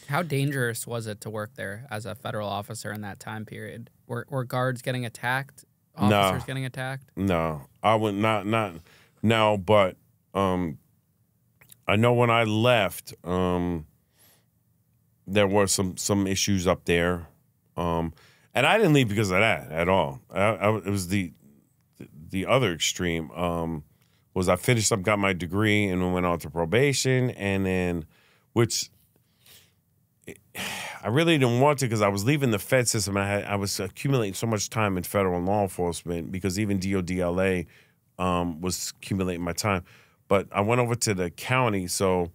How dangerous was it to work there as a federal officer in that time period? Were guards getting attacked? Officers getting attacked? No, I would not. No, but I know when I left, there were some issues up there, and I didn't leave because of that at all. It was the other extreme. Was I finished up, got my degree, and then went on to probation, and then, which I really didn't want to because I was leaving the Fed system. I was accumulating so much time in federal law enforcement because even DODLA was accumulating my time. But I went over to the county. So,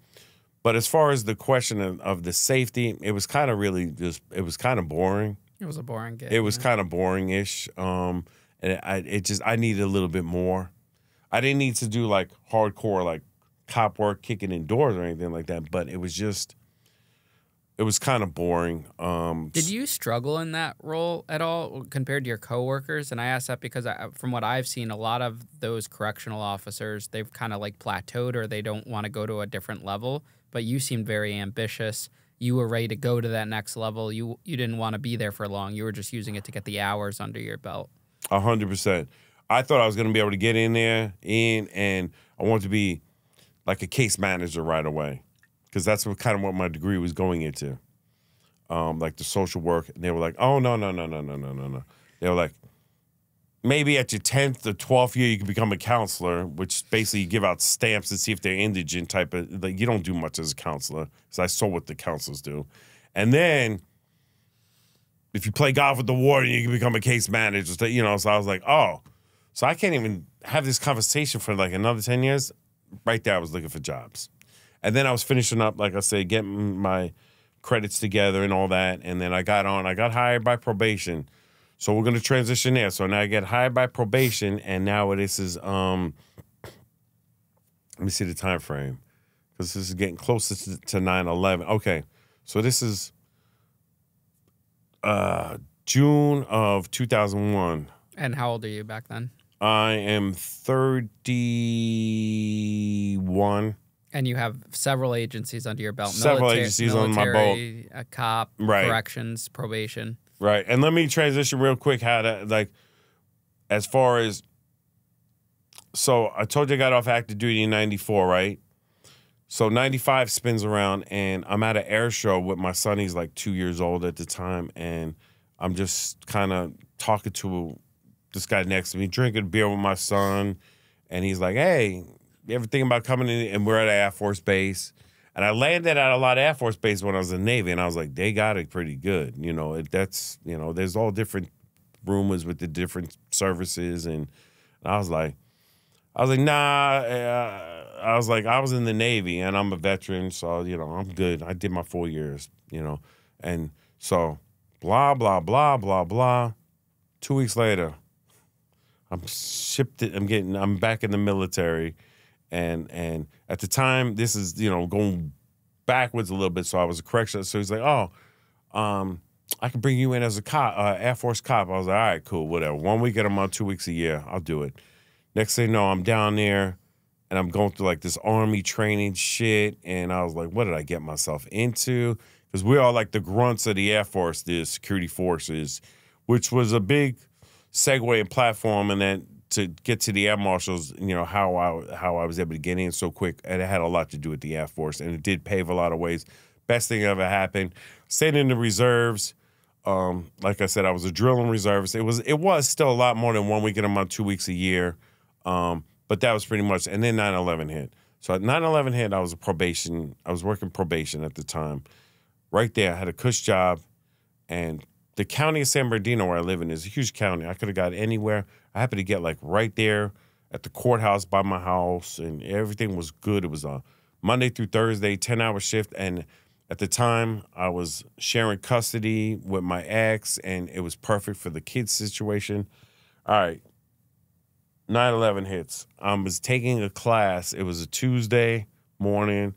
but as far as the question of the safety, it was kind of it was kind of boring. It was a boring gig. It was kind of boring-ish. And I needed a little bit more. I didn't need to do like hardcore like cop work, kicking in doors or anything like that. But it was kind of boring. Did you struggle in that role at all compared to your coworkers? And I ask that because from what I've seen, a lot of those correctional officers, they've kind of like plateaued or they don't want to go to a different level. But you seemed very ambitious. You were ready to go to that next level. You didn't want to be there for long. You were just using it to get the hours under your belt. 100%. I thought I was going to be able to get in there, and I wanted to be like a case manager right away because that's what my degree was going into, like the social work. And they were like, oh, no. They were like, maybe at your 10th or 12th year you can become a counselor, which basically you give out stamps and see if they're indigent type of, like, you don't do much as a counselor because I saw what the counselors do. And then if you play golf with the warden, you can become a case manager. So I was like, oh. So I can't even have this conversation for like another 10 years. Right there, I was looking for jobs. And then I was finishing up, like I said, getting my credits together and all that. And then I got hired by probation. So we're going to transition there. So now I get hired by probation. And now this is, let me see the time frame. Because this is getting closer to 9/11. Okay. So this is June of 2001. And how old are you back then? I am 31. And you have several agencies under your belt. Several agencies on my belt. A cop, right. Corrections, probation. Right. And let me transition real quick how to, like, as far as, so I told you I got off active duty in 94, right? So 95 spins around, and I'm at an air show with my son. He's like 2 years old at the time, and I'm just kind of talking to this guy next to me, drinking beer with my son, and he's like, hey, you ever think about coming in? And we're at an Air Force base. And I landed at a lot of Air Force bases when I was in the Navy, and I was like, they got it pretty good. There's all different rumors with the different services, and I was like, nah. I was like, I was in the Navy, and I'm a veteran, so, I'm good. I did my 4 years, And so, blah, blah, blah, blah, blah. 2 weeks later, I'm back in the military, and at the time, this is, going backwards a little bit, so I was a correctional. So he's like, oh, I could bring you in as a cop, Air Force cop. I was like, all right, cool, whatever. 1 week at a month, 2 weeks a year, I'll do it. Next thing you know, I'm down there, and I'm going through like this Army training shit, and I was like, what did I get myself into? Because we're all like the grunts of the Air Force, the security forces, which was a big segue and platform, and then to get to the Air Marshals, you know, how I was able to get in so quick, and it had a lot to do with the Air Force, and it did pave a lot of ways. Best thing ever happened. Stayed in the reserves. Like I said, I was a drilling reservist. It was still a lot more than 1 week in a month, 2 weeks a year, but that was pretty much. And then 9/11 hit. So at 9/11 hit, I was working probation at the time. Right there, I had a cush job, and the county of San Bernardino, where I live in, is a huge county. I could have got anywhere. I happened to get like right there at the courthouse by my house, and everything was good. It was a Monday through Thursday, 10-hour shift, and at the time, I was sharing custody with my ex, and it was perfect for the kids' situation. All right, 9/11 hits. I was taking a class. It was a Tuesday morning.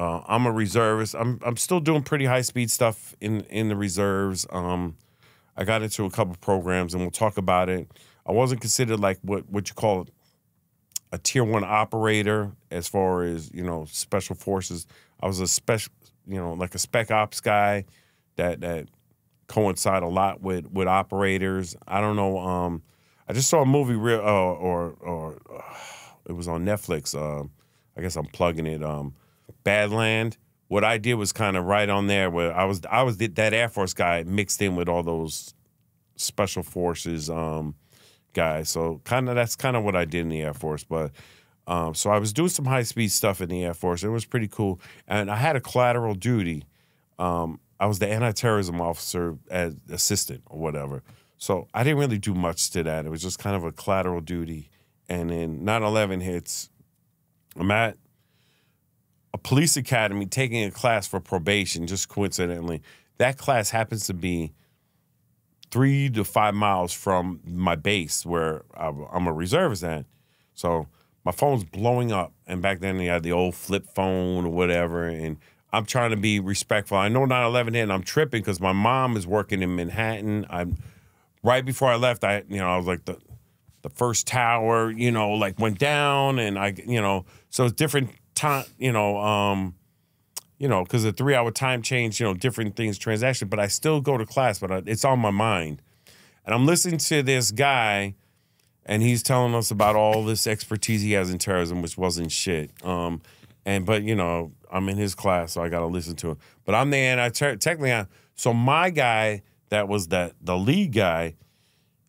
I'm a reservist. I'm still doing pretty high-speed stuff in the reserves. I got into a couple programs, and we'll talk about it. I wasn't considered like what you call a tier 1 operator as far as, you know, special forces. I was a special, you know, like a spec ops guy that coincide a lot with operators. I don't know. I just saw a movie or it was on Netflix. I guess I'm plugging it. Badland. What I did was kind of right on there where I was that Air Force guy mixed in with all those special forces guys. So that's kind of what I did in the Air Force. But so I was doing some high-speed stuff in the Air Force. It was pretty cool. And I had a collateral duty. I was the anti-terrorism officer as assistant or whatever. So I didn't really do much to that. It was just kind of a collateral duty. And then 9/11 hits. I'm at a police academy taking a class for probation, just coincidentally. That class happens to be 3 to 5 miles from my base where I'm a reservist at. So my phone's blowing up. And back then they had the old flip phone or whatever. And I'm trying to be respectful. I know 9/11 hit and I'm tripping because my mom is working in Manhattan. Right before I left, I was like the first tower, you know, like went down and so it's different time, because the 3-hour time change, different things, transaction, but I still go to class, but it's on my mind. And I'm listening to this guy, and he's telling us about all this expertise he has in terrorism, which wasn't shit. But I'm in his class, so I got to listen to him. But I'm the so my guy that was the lead guy,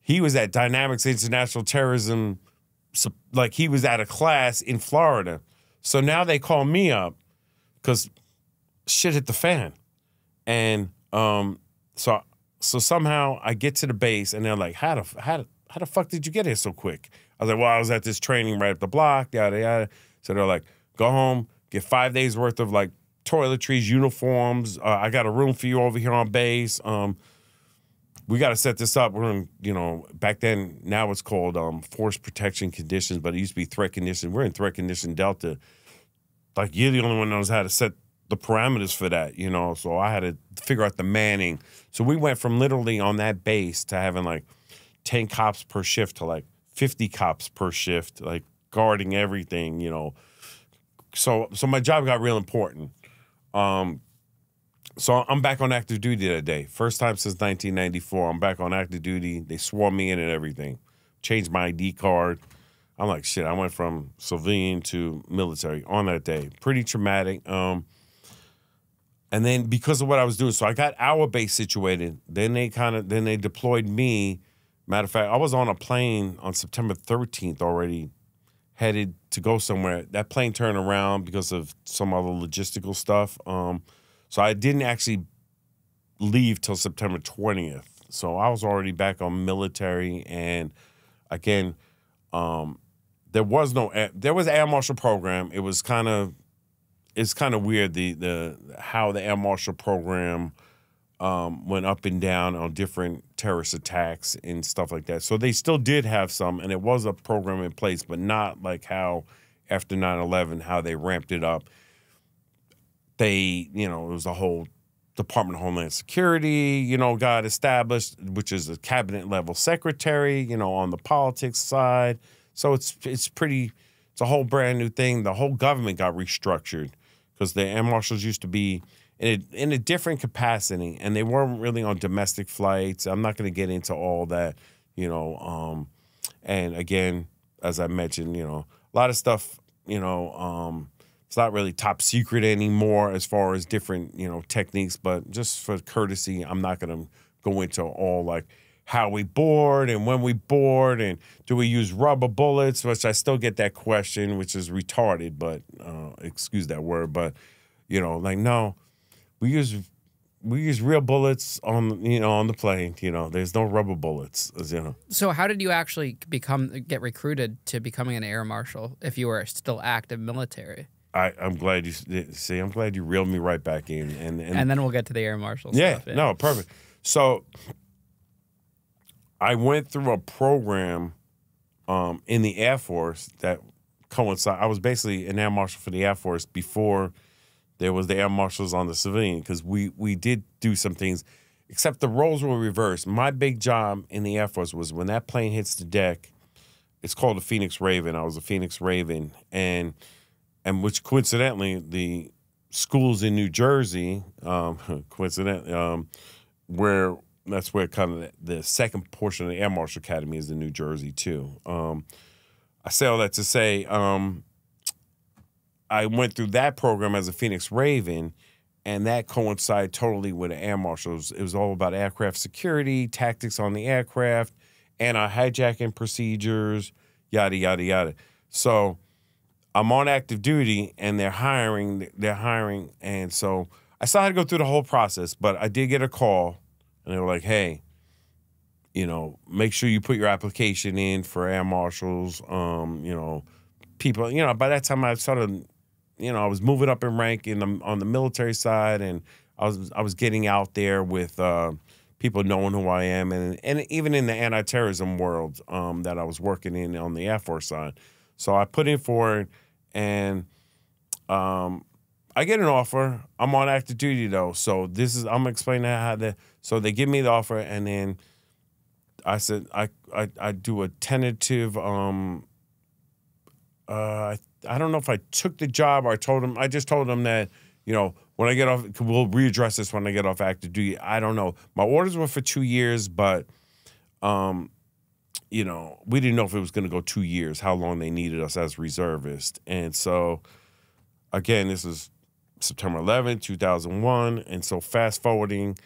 he was at Dynamics International Terrorism, like he was at a class in Florida. So now they call me up because shit hit the fan. And so somehow I get to the base and they're like, how the fuck did you get here so quick? I was like, well, I was at this training right up the block, yada, yada. So they're like, go home, get 5 days worth of like toiletries, uniforms. I got a room for you over here on base. We got to set this up. We're in, back then, now it's called force protection conditions, but it used to be threat condition. We're in threat condition Delta. Like, you're the only one that knows how to set the parameters for that, So I had to figure out the manning. So we went from literally on that base to having like 10 cops per shift to like 50 cops per shift, like guarding everything, So my job got real important. So I'm back on active duty that day. First time since 1994, I'm back on active duty. They swore me in and everything. Changed my ID card. I'm like, shit, I went from civilian to military on that day. Pretty traumatic. And then because of what I was doing, so I got our base situated. Then they deployed me. Matter of fact, I was on a plane on September 13th already, headed to go somewhere. That plane turned around because of some other logistical stuff. So I didn't actually leave till September 20th. So I was already back on military. And again, there was Air Marshal program. It's kind of weird the how the Air Marshal program went up and down on different terrorist attacks and stuff like that. So they still did have some, and it was a program in place, but not like how after 9/11, how they ramped it up. It was a whole Department of Homeland Security, got established, which is a cabinet level secretary, on the politics side. So it's a whole brand new thing. The whole government got restructured because the Air Marshals used to be in a different capacity, and they weren't really on domestic flights. I'm not going to get into all that, and again, as I mentioned, a lot of stuff, it's not really top secret anymore as far as different, techniques, but just for courtesy, I'm not going to go into all like how we board and when we board and do we use rubber bullets, which I still get that question, which is retarded, but excuse that word, but no, we use real bullets on the plane. There's no rubber bullets. So how did you actually get recruited to becoming an air marshal if you were still active military? I'm glad I'm glad you reeled me right back in, and then we'll get to the air marshal stuff. Yeah, no, perfect. So I went through a program in the Air Force that coincided. I was basically an air marshal for the Air Force before there was the Air Marshals on the civilian, because we did do some things, except the roles were reversed. My big job in the Air Force was when that plane hits the deck, it's called a Phoenix Raven. I was a Phoenix Raven, and which coincidentally, the schools in New Jersey, where that's where kind of the second portion of the Air Marshal Academy is in New Jersey too. I say all that to say, I went through that program as a Phoenix Raven, and that coincided totally with the Air Marshals. It was all about aircraft security, tactics on the aircraft, anti-hijacking procedures, yada, yada, yada. So I'm on active duty, and they're hiring, and so I still had to go through the whole process, but I did get a call, and they were like, hey, make sure you put your application in for Air Marshals. People, by that time I started, I was moving up in rank on the military side, and I was getting out there with people knowing who I am, and even in the anti-terrorism world that I was working in on the Air Force side. So I put in for it, and I get an offer. I'm on active duty though, so I'm explaining how so they give me the offer, and then I said I do a tentative. I don't know if I took the job or I just told them that, when I get off, we'll readdress this when I get off active duty. I don't know. My orders were for 2 years, but, we didn't know if it was going to go 2 years, how long they needed us as reservists. And so, again, this is September 11th, 2001. And so fast forwarding,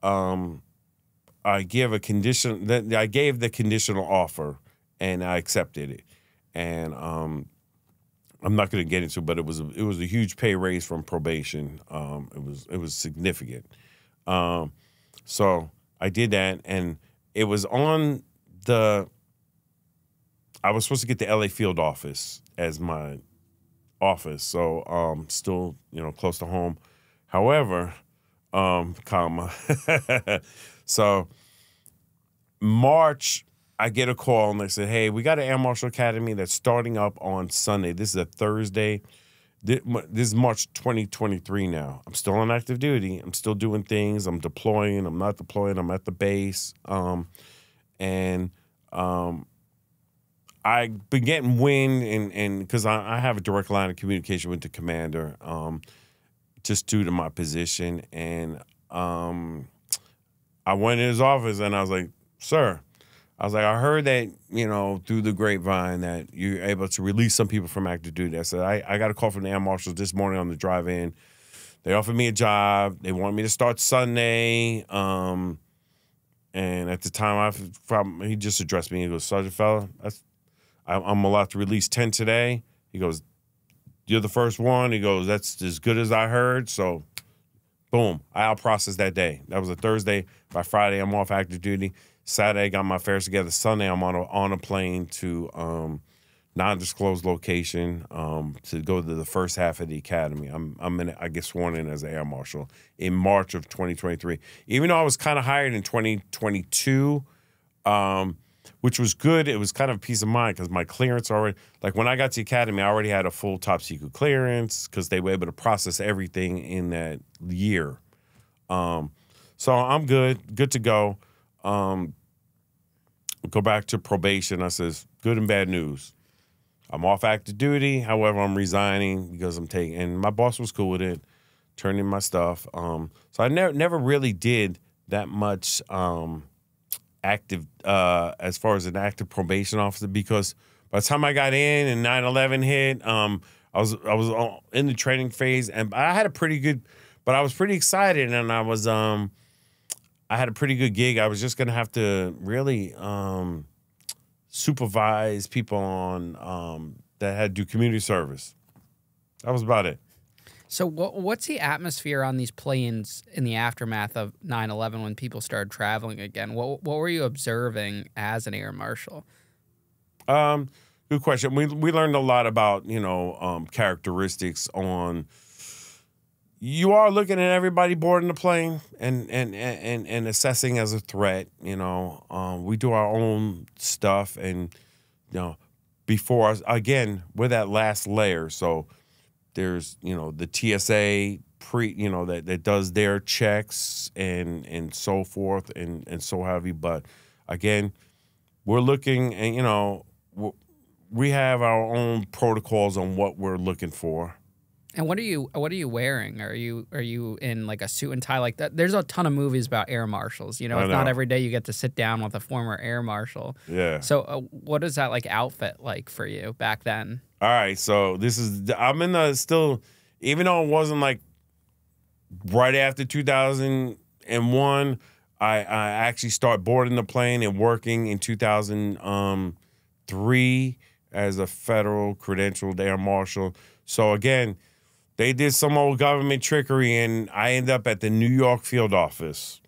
I gave the conditional offer, and I accepted it. And I'm not going to get into it, but it was a huge pay raise from probation. It was significant. So I did that, and it was on I was supposed to get the LA field office as my office, so still close to home. However, so March, I get a call, and they said, hey, we got an Air Marshal Academy that's starting up on Sunday. This is a Thursday. This is March 2023 now. I'm still on active duty. I'm still doing things. I'm deploying. I'm not deploying. I'm at the base. I've been getting wind, and because I have a direct line of communication with the commander, just due to my position. And I went in his office, and I was like, sir, I heard that, through the grapevine that you're able to release some people from active duty. I said, I got a call from the Air Marshals this morning on the drive-in. They offered me a job. They want me to start Sunday. And at the time, he just addressed me. He goes, Sergeant Fella, I'm allowed to release 10 today. He goes, you're the first one. He goes, that's as good as I heard. So, boom, I'll process that day. That was a Thursday. By Friday, I'm off active duty. Saturday, got my affairs together. Sunday, I'm on a plane to non-disclosed location to go to the first half of the academy. I get sworn in as an Air Marshal in March of 2023. Even though I was kind of hired in 2022, which was good. It was kind of a peace of mind because my clearance already, like when I got to the academy, I already had a full top secret clearance because they were able to process everything in that year. So I'm good to go. Go back to probation. I says, good and bad news. I'm off active duty. However, I'm resigning because I'm taking, and my boss was cool with it, turning in my stuff. So I never really did that much active, as far as an active probation officer, because by the time I got in and 9/11 hit, I was in the training phase, and I had a pretty good, but I was pretty excited, and I had a pretty good gig. I was just gonna have to really supervise people on that had to do community service. That was about it. So what's the atmosphere on these planes in the aftermath of 9/11 when people started traveling again? What were you observing as an air marshal? Good question. We learned a lot about, characteristics on. You are looking at everybody boarding the plane and assessing as a threat. We do our own stuff, and before us again, we're that last layer. So there's the TSA that does their checks and so forth and so heavy. But again, we're looking, and we have our own protocols on what we're looking for. And what are you wearing? Are you in like a suit and tie like that? There's a ton of movies about air marshals. It's not every day you get to sit down with a former air marshal. Yeah. So what is that like outfit like for you back then? All right. So I'm in the still, even though it wasn't like right after 2001, I actually started boarding the plane and working in 2003 as a federal credentialed air marshal. So again, they did some old government trickery, and I ended up at the New York field office,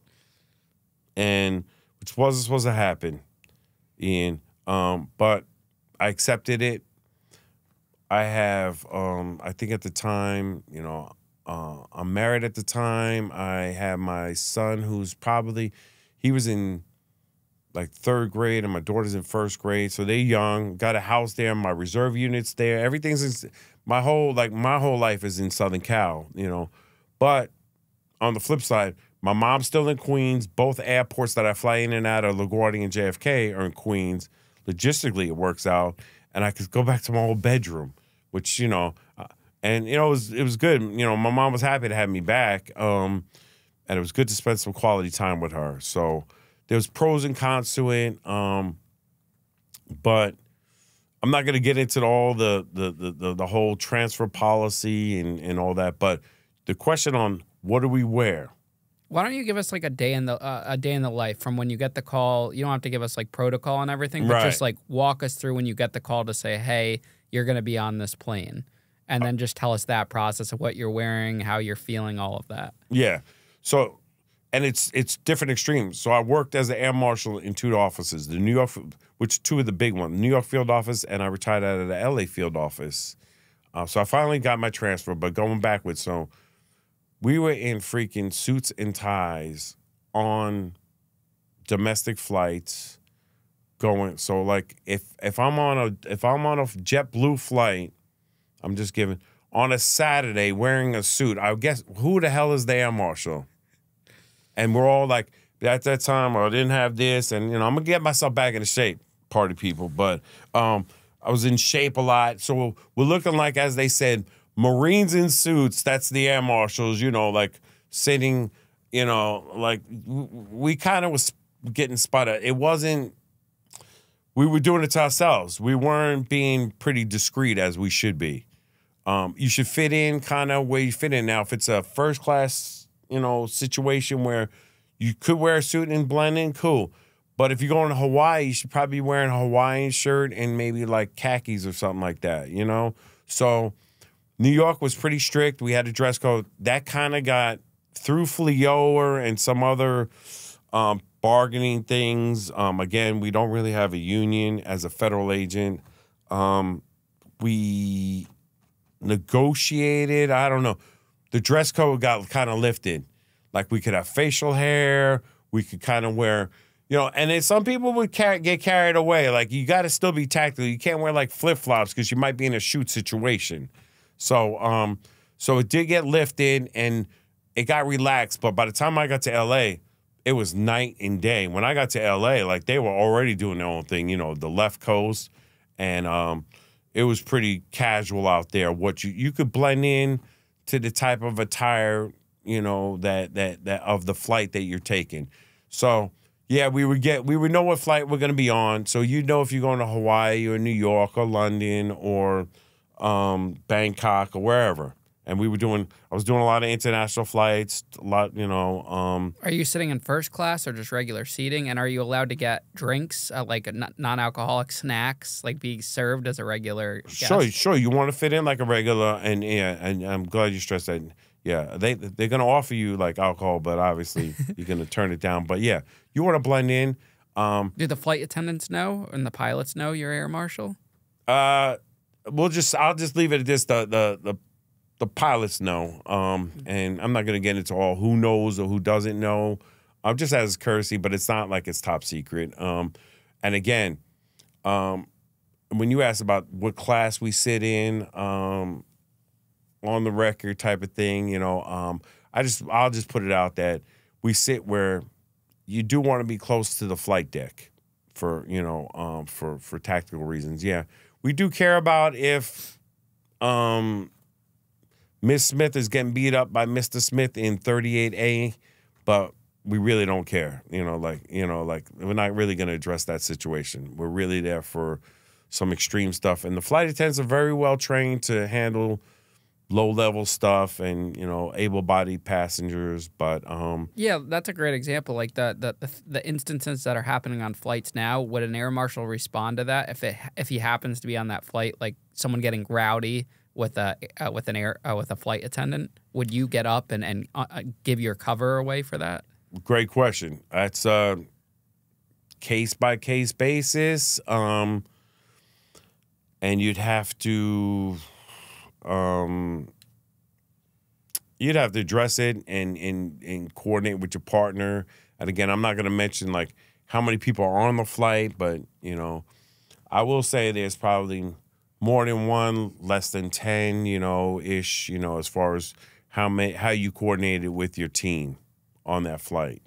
and which wasn't supposed to happen, Ian. But I accepted it. I have, I think at the time, I'm married at the time. I had my son, who's he was in like 3rd grade, and my daughter's in 1st grade. So they're young. Got a house there. My reserve unit's there. Everything's my whole life is in Southern Cal, But on the flip side, my mom's still in Queens. Both airports that I fly in and out of, LaGuardia and JFK, are in Queens. Logistically, it works out, and I could go back to my old bedroom, which it was good. My mom was happy to have me back, and it was good to spend some quality time with her. So there's pros and cons to it, but I'm not going to get into all the whole transfer policy and all that. But the question on what do we wear? Why don't you give us like a day in the life from when you get the call? You don't have to give us like protocol and everything, but just like walk us through when you get the call to say, hey, you're going to be on this plane. And then just tell us that process of what you're wearing, how you're feeling, all of that. Yeah. So, and it's different extremes. So I worked as an air marshal in 2 offices, the New York, which 2 of the big ones, the New York field office, and I retired out of the LA field office. So I finally got my transfer, but going backwards, so we were in freaking suits and ties on domestic flights going. So like if I'm on a JetBlue flight, I'm just giving, on a Saturday wearing a suit, I guess, who the hell is the air marshal? And we're all like, at that time, I didn't have this, and I'm gonna get myself back into shape, party people. But I was in shape a lot, so we're looking like, as they said, Marines in suits. That's the air marshals, like sitting, like we kind of was getting spotted. It wasn't. We were doing it to ourselves. We weren't being pretty discreet as we should be. You should fit in kind of where you fit in. Now, if it's a first class, situation where you could wear a suit and blend in, cool. But if you're going to Hawaii, you should probably be wearing a Hawaiian shirt and maybe like khakis or something like that, So New York was pretty strict. We had a dress code. That kind of got through FLIOA and some other bargaining things. Again, we don't really have a union as a federal agent. We negotiated, I don't know. The dress code got kind of lifted. Like we could have facial hair. We could kind of wear, and then some people would get carried away. Like you got to still be tactical. You can't wear like flip-flops because you might be in a shoot situation. So, so it did get lifted, and it got relaxed. But by the time I got to L.A., it was night and day. When I got to L.A., like, they were already doing their own thing, the left coast. And it was pretty casual out there. What you could blend in to the type of attire, that of the flight that you're taking. So, yeah, we would know what flight we're going to be on. So if you're going to Hawaii or New York or London or Bangkok or wherever. And I was doing a lot of international flights, a lot, Are you sitting in first class or just regular seating? And are you allowed to get drinks, like non-alcoholic snacks, like being served as a regular guest? Sure. You want to fit in like a regular, and I'm glad you stressed that. Yeah, they're going to offer you like alcohol, but obviously you're going to turn it down. But yeah, you want to blend in. Do the flight attendants know and the pilots know you're Air Marshal? I'll just leave it at this. The pilots know, and I'm not going to get into all who knows or who doesn't know. Just as courtesy, but it's not like it's top secret. And again, when you ask about what class we sit in, on the record type of thing, I'll just put it out that we sit where you do want to be close to the flight deck for tactical reasons. Yeah, we do care about if Miss Smith is getting beat up by Mr. Smith in 38A, but we really don't care. Like we're not really going to address that situation. We're really there for some extreme stuff, and the flight attendants are very well trained to handle low-level stuff and, able-bodied passengers, but yeah, that's a great example. Like the instances that are happening on flights now, would an Air Marshal respond to that if he happens to be on that flight, like someone getting rowdy with a flight attendant? Would you get up and give your cover away for that? Great question. That's a case-by-case basis, and you'd have to address it and coordinate with your partner. And again, I'm not going to mention like how many people are on the flight, but I will say there's probably more than one, less than 10, ish, as far as how you coordinated with your team on that flight.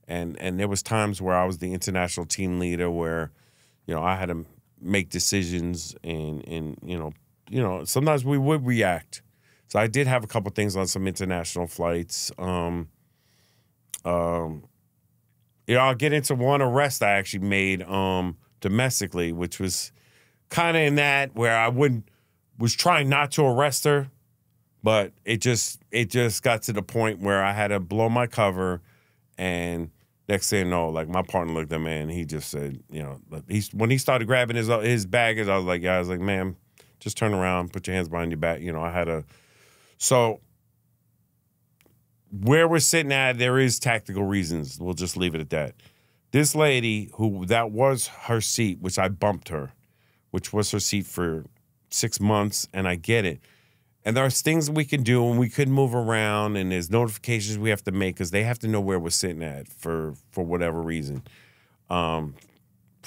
And there was times where I was the international team leader where, I had to make decisions and sometimes we would react. So I did have a couple things on some international flights. I'll get into one arrest I actually made domestically, which was kind of in that where I was trying not to arrest her, but it just got to the point where I had to blow my cover, and next thing you know, like my partner looked at me and he just said, when he started grabbing his baggage, I was like, ma'am, just turn around, put your hands behind your back. So where we're sitting at, there is tactical reasons. We'll just leave it at that. This lady, that was her seat, which I bumped her, which was her seat for 6 months, and I get it. And there's things we can do, and we could move around, and there's notifications we have to make because they have to know where we're sitting at for whatever reason, for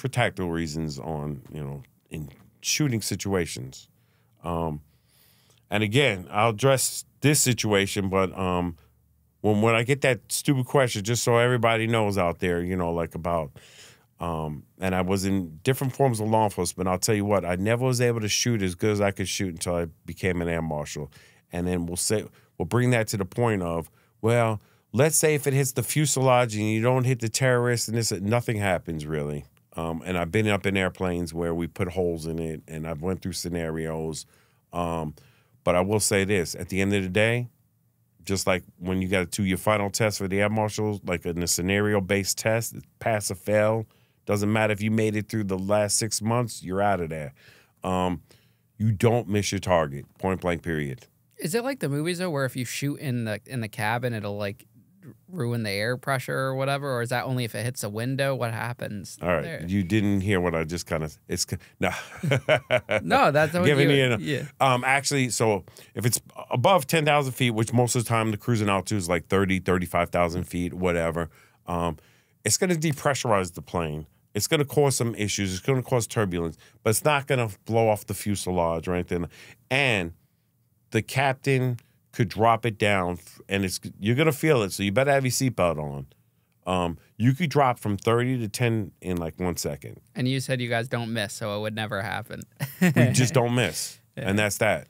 tactical reasons in shooting situations. And again, I'll address this situation, but when I get that stupid question, just so everybody knows out there, about, and I was in different forms of law enforcement, I'll tell you what, I never was able to shoot as good as I could shoot until I became an Air Marshal. And then we'll bring that to the point of, well, let's say if it hits the fuselage and you don't hit the terrorist and nothing happens really. And I've been up in airplanes where we put holes in it, and I've went through scenarios. But I will say this, at the end of the day, just like when you got to do your final test for the Air Marshals, like in a scenario-based test, pass or fail, doesn't matter if you made it through the last 6 months, you're out of there. You don't miss your target, point blank, period. Is it like the movies, though, where if you shoot in the cabin, it'll, like, ruin the air pressure or whatever? Or is that only if it hits a window? What happens? All right. There? You didn't hear what I just kind of... No. No, that's what yeah. Actually, so if it's above 10,000 feet, which most of the time the cruising altitude is like 30, 35,000 feet, whatever, it's going to depressurize the plane. It's going to cause some issues. It's going to cause turbulence, but it's not going to blow off the fuselage or anything. And the captain, could drop it down, and you're going to feel it, so you better have your seatbelt on. You could drop from 30 to 10 in like 1 second. And you said you guys don't miss, so it would never happen. We just don't miss, and that's that.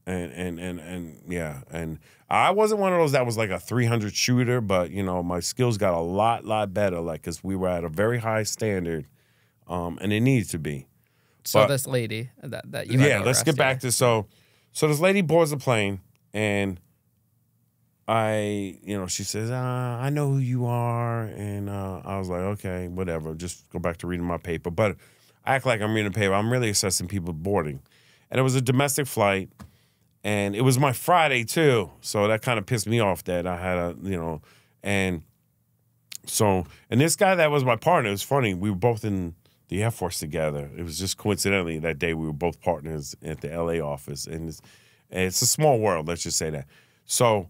And yeah, and I wasn't one of those that was like a 300 shooter, but you know my skills got a lot better, like because we were at a very high standard, and it needed to be. So this lady that you had to let's get back to so this lady boards the plane, and she says, I know who you are, and I was like, okay, whatever, just go back to reading my paper. But I act like I'm reading the paper. I'm really assessing people boarding, and it was a domestic flight. And it was my Friday, too, so that kind of pissed me off that I had and this guy that was my partner, it was funny, we were both in the Air Force together. It was just coincidentally that day we were both partners at the L.A. office, and it's a small world, let's just say that. So,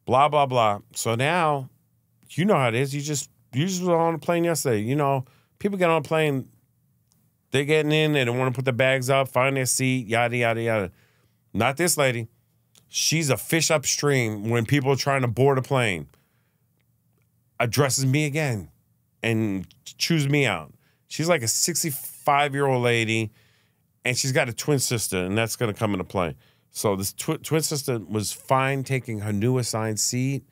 blah, blah, blah. So now, you know how it is. You just were on a plane yesterday. You know, people get on a plane, they're getting in, they don't want to put their bags up, find their seat, yada, yada, yada. Not this lady. She's a fish upstream when people are trying to board a plane. Addresses me again and chews me out. She's like a 65-year-old lady, and she's got a twin sister, and that's going to come into play. So this twin sister was fine taking her new assigned seat,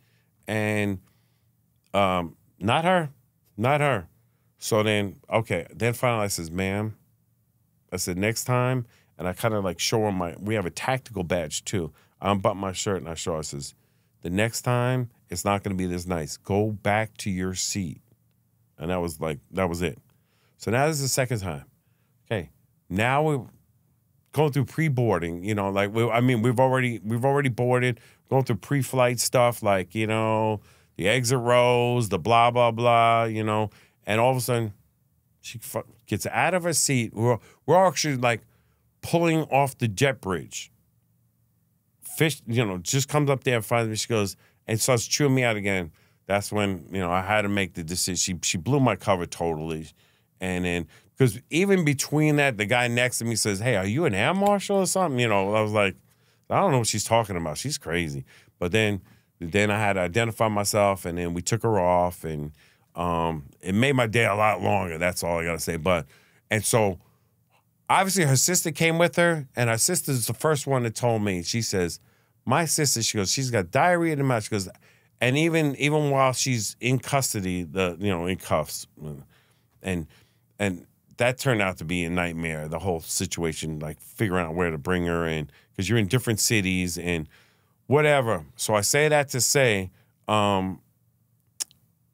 and not her. So then, okay, then finally I says, ma'am, I said, next time, and I kind of like show her we have a tactical badge too. I unbutton my shirt and I show her, I says, the next time, it's not going to be this nice. Go back to your seat. And that was it. So now this is the second time. Okay, now we're going through pre-boarding, we've already boarded, going through pre-flight stuff, like, the exit rows, the blah, blah, blah, and all of a sudden she gets out of her seat. We're actually like pulling off the jet bridge. Fish, just comes up there and finds me. She goes and starts chewing me out again. That's when, I had to make the decision. She blew my cover totally. And then, because even between that, the guy next to me says, hey, are you an Air Marshal or something? I was like, I don't know what she's talking about. She's crazy. But then I had to identify myself, and then we took her off, and it made my day a lot longer. That's all I got to say. And so, obviously, her sister came with her, and her sister's the first one that told me. She says, my sister, she goes, she's got diarrhea in the mouth. She goes, and even while she's in custody, in cuffs, and that turned out to be a nightmare, the whole situation, like figuring out where to bring her in, because you're in different cities and whatever. So I say that to say,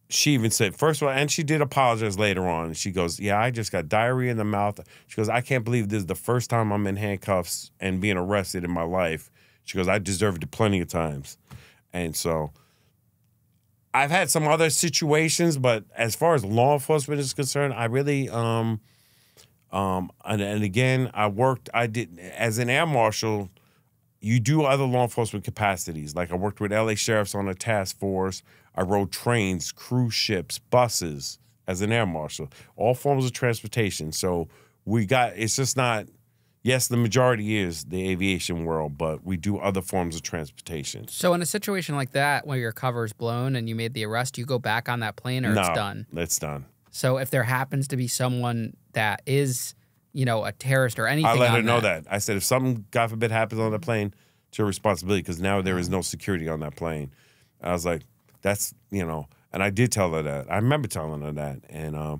she even said, first of all, and she did apologize later on. She goes, yeah, I just got diarrhea in the mouth. She goes, I can't believe this is the first time I'm in handcuffs and being arrested in my life. She goes, I deserved it plenty of times. And so I've had some other situations, but as far as law enforcement is concerned, I really, and again, I did, as an Air Marshal, you do other law enforcement capacities. Like I worked with LA sheriffs on a task force. I rode trains, cruise ships, buses as an Air Marshal, all forms of transportation. So it's just not, yes, the majority is the aviation world, but we do other forms of transportation. So in a situation like that, where your cover is blown and you made the arrest, you go back on that plane, or it's done? No, it's done. So if there happens to be someone that is, a terrorist or anything, I let her know that. I said, if something, God forbid, happens on the plane, it's your responsibility, because now there is no security on that plane. I was like, that's, and I did tell her that. I remember telling her that. And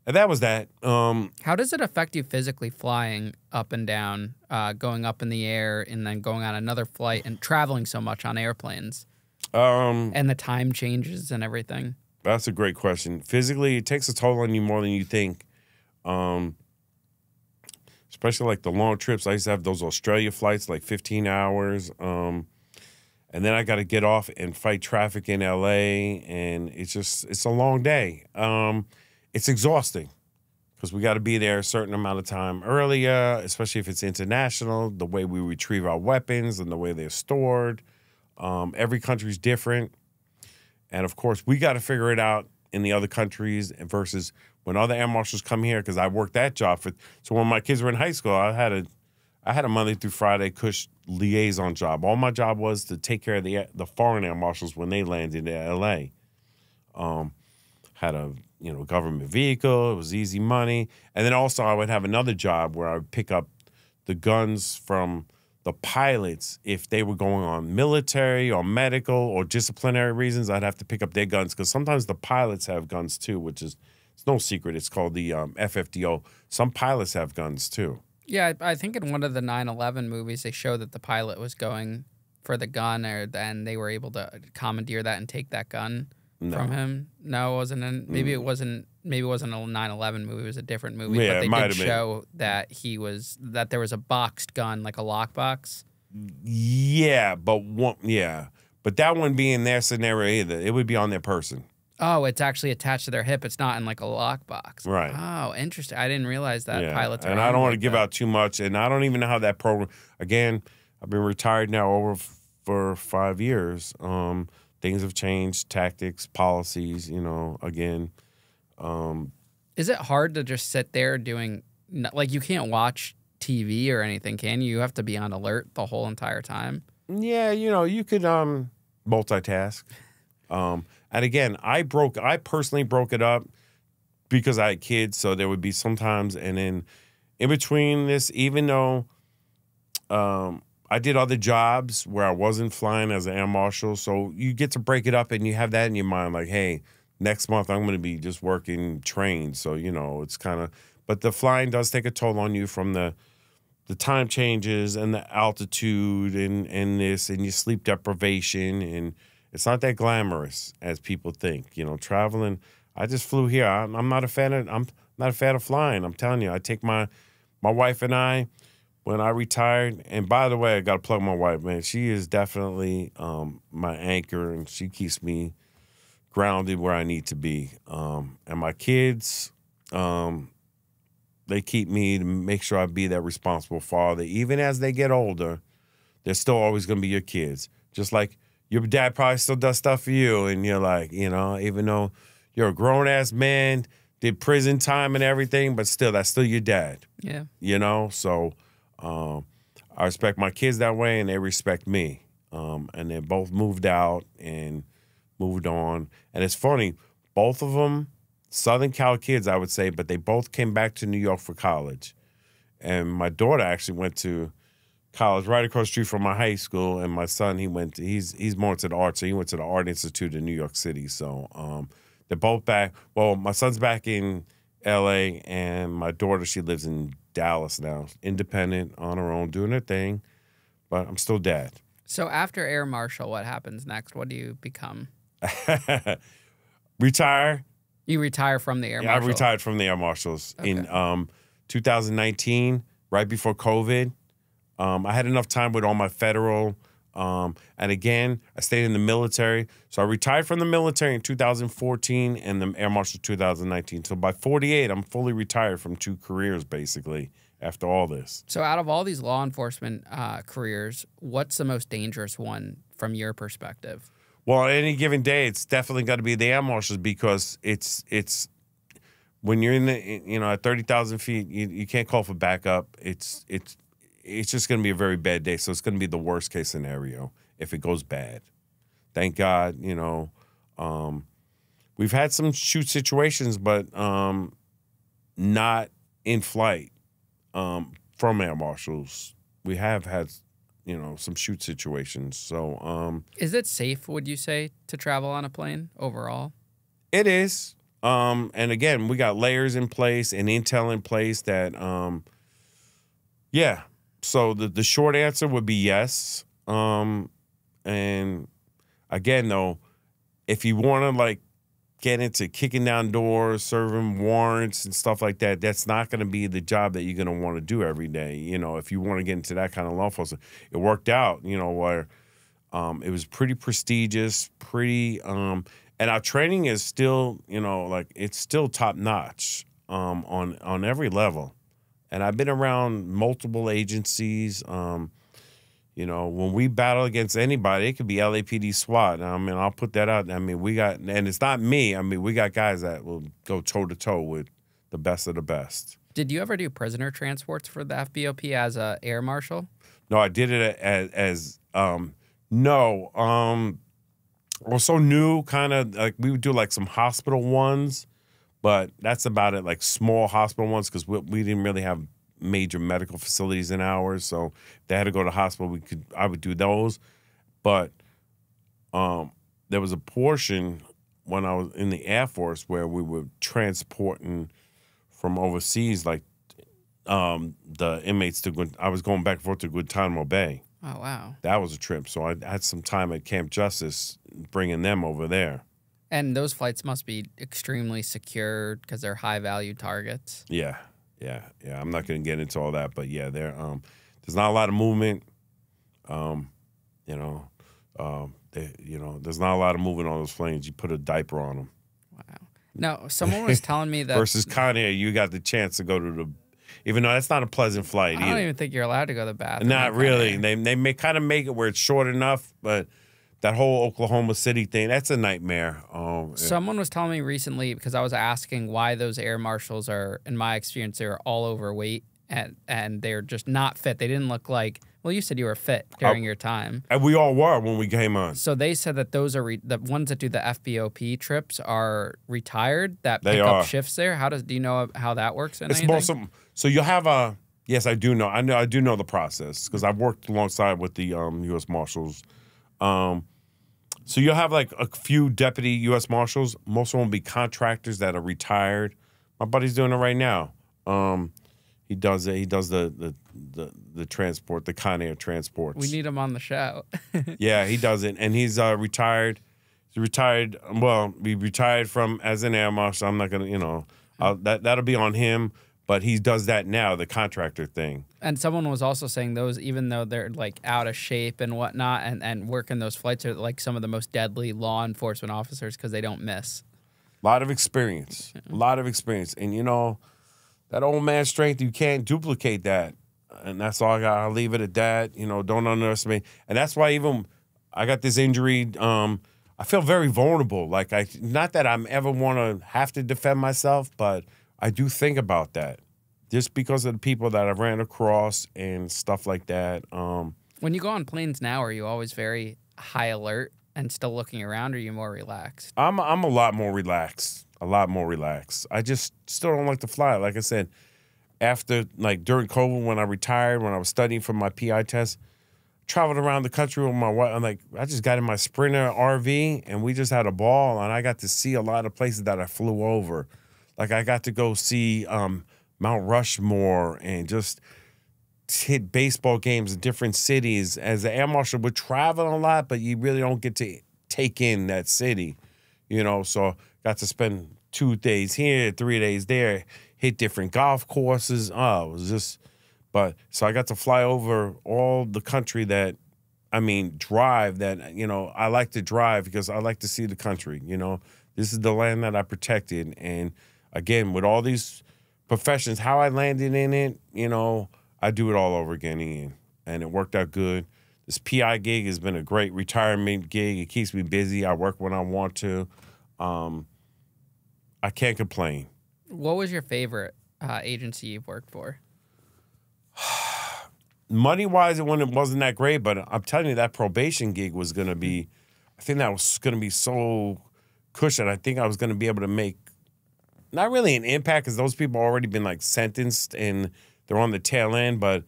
that was that. How does it affect you physically, flying up and down, going up in the air, and then going on another flight and traveling so much on airplanes? And the time changes and everything. That's a great question. Physically, it takes a toll on you more than you think. Especially like the long trips. I used to have those Australia flights, like 15 hours. And then I got to get off and fight traffic in LA. And it's a long day. It's exhausting because we got to be there a certain amount of time earlier, especially if it's international, the way we retrieve our weapons and the way they're stored. Every country's different. And, of course, we got to figure it out in the other countries versus when other Air Marshals come here, because I worked that job so when my kids were in high school, I I had a Monday through Friday cush liaison job. All my job was to take care of the foreign air marshals when they landed in L.A. Had a government vehicle. It was easy money. And then also I would have another job where I would pick up the guns from the pilots if they were going on military or medical or disciplinary reasons. I'd have to pick up their guns because sometimes the pilots have guns too, which is it's no secret. It's called the FFDO. Some pilots have guns too. Yeah, I think in one of the 9/11 movies, they show that the pilot was going for the gun, and they were able to commandeer that and take that gun from him. No, it wasn't. Maybe it wasn't. Maybe it wasn't a 9/11 movie. It was a different movie. Yeah, but they did show that that there was a boxed gun, like a lockbox. Yeah, but that wouldn't be in their scenario either. It would be on their person. Oh, it's actually attached to their hip. It's not in like a lockbox. Right. Oh, interesting. I didn't realize that pilots are. And I don't want to give out too much, and I don't even know how that program. Again, I've been retired now for 5 years. Things have changed, tactics, policies. Again. Is it hard to just sit there doing like you can't watch TV or anything, can you? You have to be on alert the whole entire time. Yeah, you could multitask. And again, I personally broke it up because I had kids, so there would be sometimes, and then in between this, even though I did other jobs where I wasn't flying as an air marshal, so you get to break it up and you have that in your mind, like, hey, next month I'm going to be just working trains, so it's kind of, but the flying does take a toll on you from the time changes and the altitude and this and your sleep deprivation, and it's not that glamorous as people think. Traveling. I just flew here. I'm not a fan of flying. I'm telling you. I take my wife and I when I retired. And by the way, I got to plug my wife, man. She is definitely my anchor, and she keeps me grounded where I need to be. And my kids, they keep me to make sure I be that responsible father. Even as they get older, they're still always going to be your kids. Just like your dad probably still does stuff for you, and you're like, even though you're a grown-ass man, did prison time and everything, but still, that's still your dad. Yeah. So I respect my kids that way, and they respect me. And they both moved out and moved on. And it's funny, both of them, Southern Cal kids, I would say, but they both came back to New York for college. And my daughter actually went to college right across the street from my high school, and my son, he's more into the arts, so he went to the Art Institute in New York City. So they're both back. Well, my son's back in L.A., and my daughter, she lives in Dallas now, independent, on her own, doing her thing, but I'm still dad. So after Air Marshal, what happens next? What do you become? Retire. You retire from the Air Marshal? I retired from the Air Marshals in 2019, right before COVID. I had enough time with all my federal, and again, I stayed in the military. So I retired from the military in 2014 and the Air Marshal 2019. So by 48, I'm fully retired from 2 careers, basically, after all this. So out of all these law enforcement careers, what's the most dangerous one from your perspective? Well, on any given day, it's definitely got to be the Air Marshals, because it's when you're in the, at 30,000 feet, you can't call for backup. It's just going to be a very bad day. So it's going to be the worst case scenario if it goes bad. Thank God, we've had some shoot situations, but not in flight from Air Marshals. We have had, some shoot situations. So is it safe, would you say, to travel on a plane overall? It is. And again, we got layers in place and intel in place that, yeah. So the short answer would be yes. And again, though, if you want to get into kicking down doors, serving warrants and stuff like that, that's not going to be the job that you're going to want to do every day. If you want to get into that kind of law enforcement, it worked out, where it was pretty prestigious, and our training is still, it's still top notch on every level. And I've been around multiple agencies. When we battle against anybody, it could be LAPD SWAT. I'll put that out. We got, and it's not me. We got guys that will go toe-to-toe with the best of the best. Did you ever do prisoner transports for the FBOP as a Air Marshal? No, I did it as no. Also new, kind of like we would do like some hospital ones, but that's about it. Like small hospital ones because we didn't really have major medical facilities in ours. So if they had to go to the hospital, I would do those. But there was a portion when I was in the Air Force where we were transporting from overseas, like the inmates to. I was going back and forth to Guantanamo Bay. Oh, wow. That was a trip. So I had some time at Camp Justice bringing them over there. And those flights must be extremely secured because they're high-value targets. Yeah. I'm not going to get into all that, but yeah, there's not a lot of movement. There's not a lot of movement on those planes. You put a diaper on them. Wow. Now, someone was telling me that versus Con Air, you got the chance to go to the. Even though that's not a pleasant flight. I don't even think you're allowed to go to the bathroom. Not really. They kind of make it where it's short enough, but that whole Oklahoma City thing, that's a nightmare. Someone was telling me recently, because I was asking why those Air Marshals are, in my experience, they're all overweight and they're just not fit. They didn't look like, well, you said you were fit during your time. And we all were when we came on. So they said that those are, the ones that do the FBOP trips are retired, that pick up shifts there. Do you know how that works? It's more so you'll have yes, I do know. I do know the process because I've worked alongside with the U.S. Marshals. So you'll have like a few deputy U.S. Marshals. Most of them will be contractors that are retired. My buddy's doing it right now. He does it. He does the transport, the Con Air transports. We need him on the show. Yeah, he does it, and he's retired. He's retired. Well, he retired from as an Air Marshal. I'm not gonna, that'll be on him. But he does that now, the contractor thing. And someone was also saying those, even though they're like out of shape and whatnot, and working those flights are like some of the most deadly law enforcement officers because they don't miss. A lot of experience. A lot of experience. And, that old man strength, you can't duplicate that. And that's all I got. I'll leave it at that. Don't underestimate. And that's why even I got this injury, I feel very vulnerable. Like, not that I'm ever want to have to defend myself, but I do think about that just because of the people that I ran across and stuff like that. When you go on planes now, are you always very high alert and still looking around, or are you more relaxed? I'm a lot more relaxed. A lot more relaxed. I just still don't like to fly. Like I said, during COVID when I retired, when I was studying for my PI test, traveled around the country with my wife. I just got in my Sprinter RV and we just had a ball, and I got to see a lot of places that I flew over. Like, I got to go see Mount Rushmore and just hit baseball games in different cities. As an Air Marshal, we're traveling a lot, but you really don't get to take in that city, So got to spend 2 days here, 3 days there, hit different golf courses. Oh, it was just, so I got to fly over all the country drive that, I like to drive because I like to see the country, This is the land that I protected, and again, with all these professions, how I landed in it, I do it all over again, and it worked out good. This PI gig has been a great retirement gig. It keeps me busy. I work when I want to. I can't complain. What was your favorite agency you've worked for? Money-wise, it wasn't that great, but I'm telling you, that probation gig was going to be, I think that was going to be so cushion. I think I was going to be able to make not really an impact because those people already been sentenced and they're on the tail end, but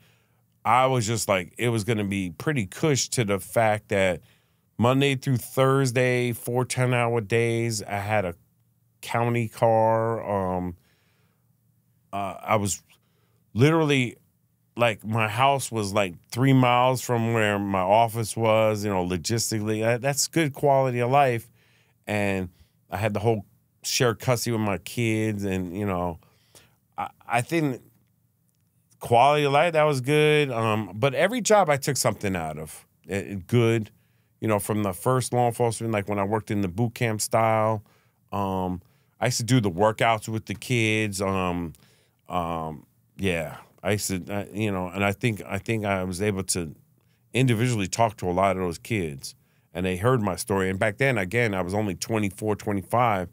I was just it was going to be pretty cush to the fact that Monday through Thursday, 4 10-hour days, I had a county car. I was literally my house was 3 miles from where my office was, logistically. That's good quality of life. And I had the whole shared custody with my kids, and I think quality of life, that was good. But every job I took something out of good. From the first law enforcement, when I worked in the boot camp style, I used to do the workouts with the kids. Yeah, I used to, and I think I was able to individually talk to a lot of those kids, and they heard my story. And back then, again, I was only 24, 25.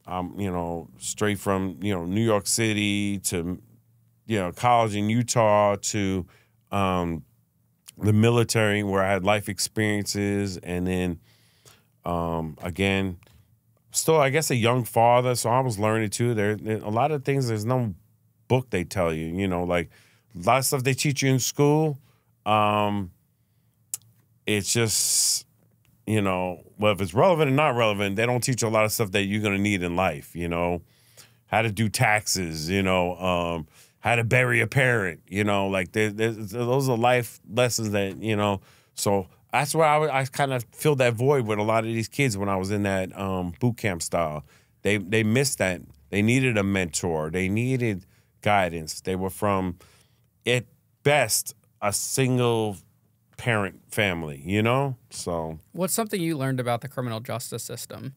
you know, straight from, you know, New York City to, you know, college in Utah to the military where I had life experiences. And then, again, still, I guess, a young father. So I was learning too. There a lot of things, there's no book they tell you, you know, like a lot of stuff they teach you in school. It's just, you know, well, if it's relevant or not relevant, they don't teach you a lot of stuff that you're going to need in life, you know, how to do taxes, you know, how to bury a parent, you know, like those are life lessons that, you know, so that's where I kind of filled that void with a lot of these kids when I was in that boot camp style. They missed that. They needed a mentor. They needed guidance. They were from, at best, a single parent family, you know? So What's something you learned about the criminal justice system?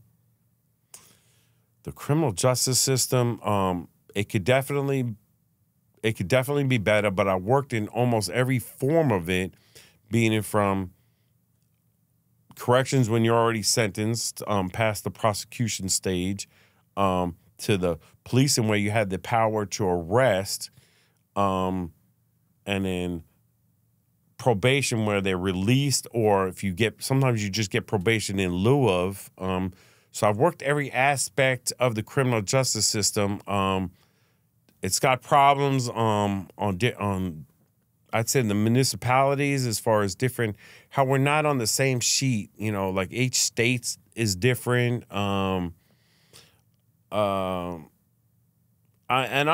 the criminal justice system, it could definitely be better, but I worked in almost every form of it, being it from corrections when you're already sentenced, past the prosecution stage, to the policing where you had the power to arrest, and then probation where they're released, or if you get, sometimes you just get probation in lieu of. So I've worked every aspect of the criminal justice system. It's got problems on I'd say the municipalities as far as different, how we're not on the same sheet, you know, like each state is different. And I'm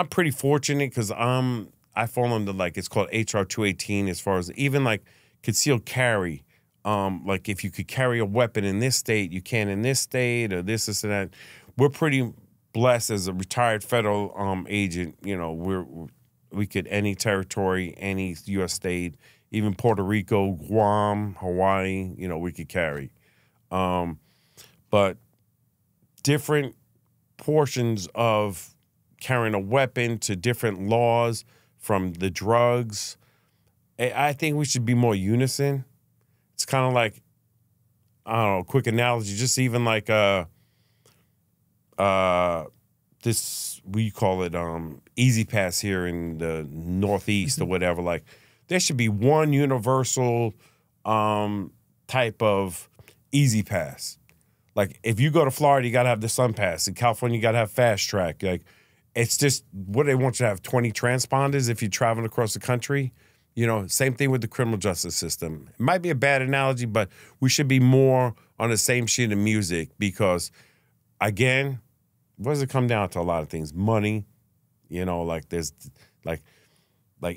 pretty fortunate because I fall under, like, it's called HR 218 as far as even like concealed carry. Like if you could carry a weapon in this state, you can in this state, or this and that. We're pretty blessed as a retired federal agent. You know, we could, any territory, any U.S. state, even Puerto Rico, Guam, Hawaii, you know, we could carry. But different portions of carrying a weapon to different laws from the drugs. I think we should be more unison. It's kind of like, I don't know, quick analogy, just even like this, we call it Easy Pass here in the Northeast or whatever. Like, there should be one universal type of Easy Pass. Like, if you go to Florida, you got to have the Sun Pass. In California, you got to have Fast Track. Like, it's just, what they want you to have 20 transponders if you're traveling across the country. You know, same thing with the criminal justice system. It might be a bad analogy, but we should be more on the same sheet of music because, again, what does it come down to? A lot of things. Money, you know, like there's, like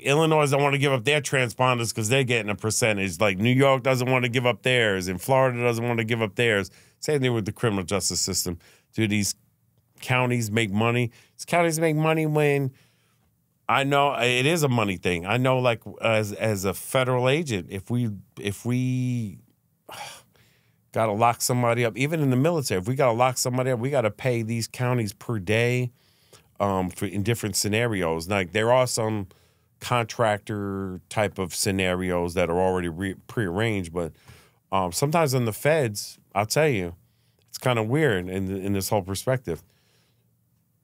Illinois don't want to give up their transponders because they're getting a percentage. Like New York doesn't want to give up theirs, and Florida doesn't want to give up theirs. Same thing with the criminal justice system. Do these counties make money? These counties make money when, I know it is a money thing. I know, like, as a federal agent, if we got to lock somebody up, even in the military, if we got to lock somebody up, we got to pay these counties per day in different scenarios. Like, there are some contractor type of scenarios that are already prearranged, but sometimes in the feds, I'll tell you, it's kind of weird in this whole perspective.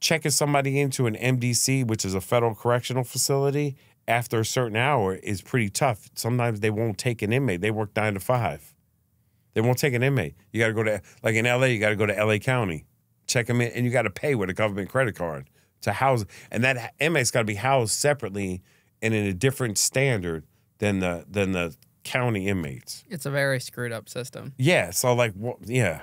Checking somebody into an MDC, which is a federal correctional facility, after a certain hour is pretty tough. Sometimes they won't take an inmate. They work 9 to 5. They won't take an inmate. You got to go to, like in LA, you got to go to LA County, check them in, and you got to pay with a government credit card to house. And that inmate's got to be housed separately and in a different standard than the county inmates. It's a very screwed up system. Yeah. So, like, yeah.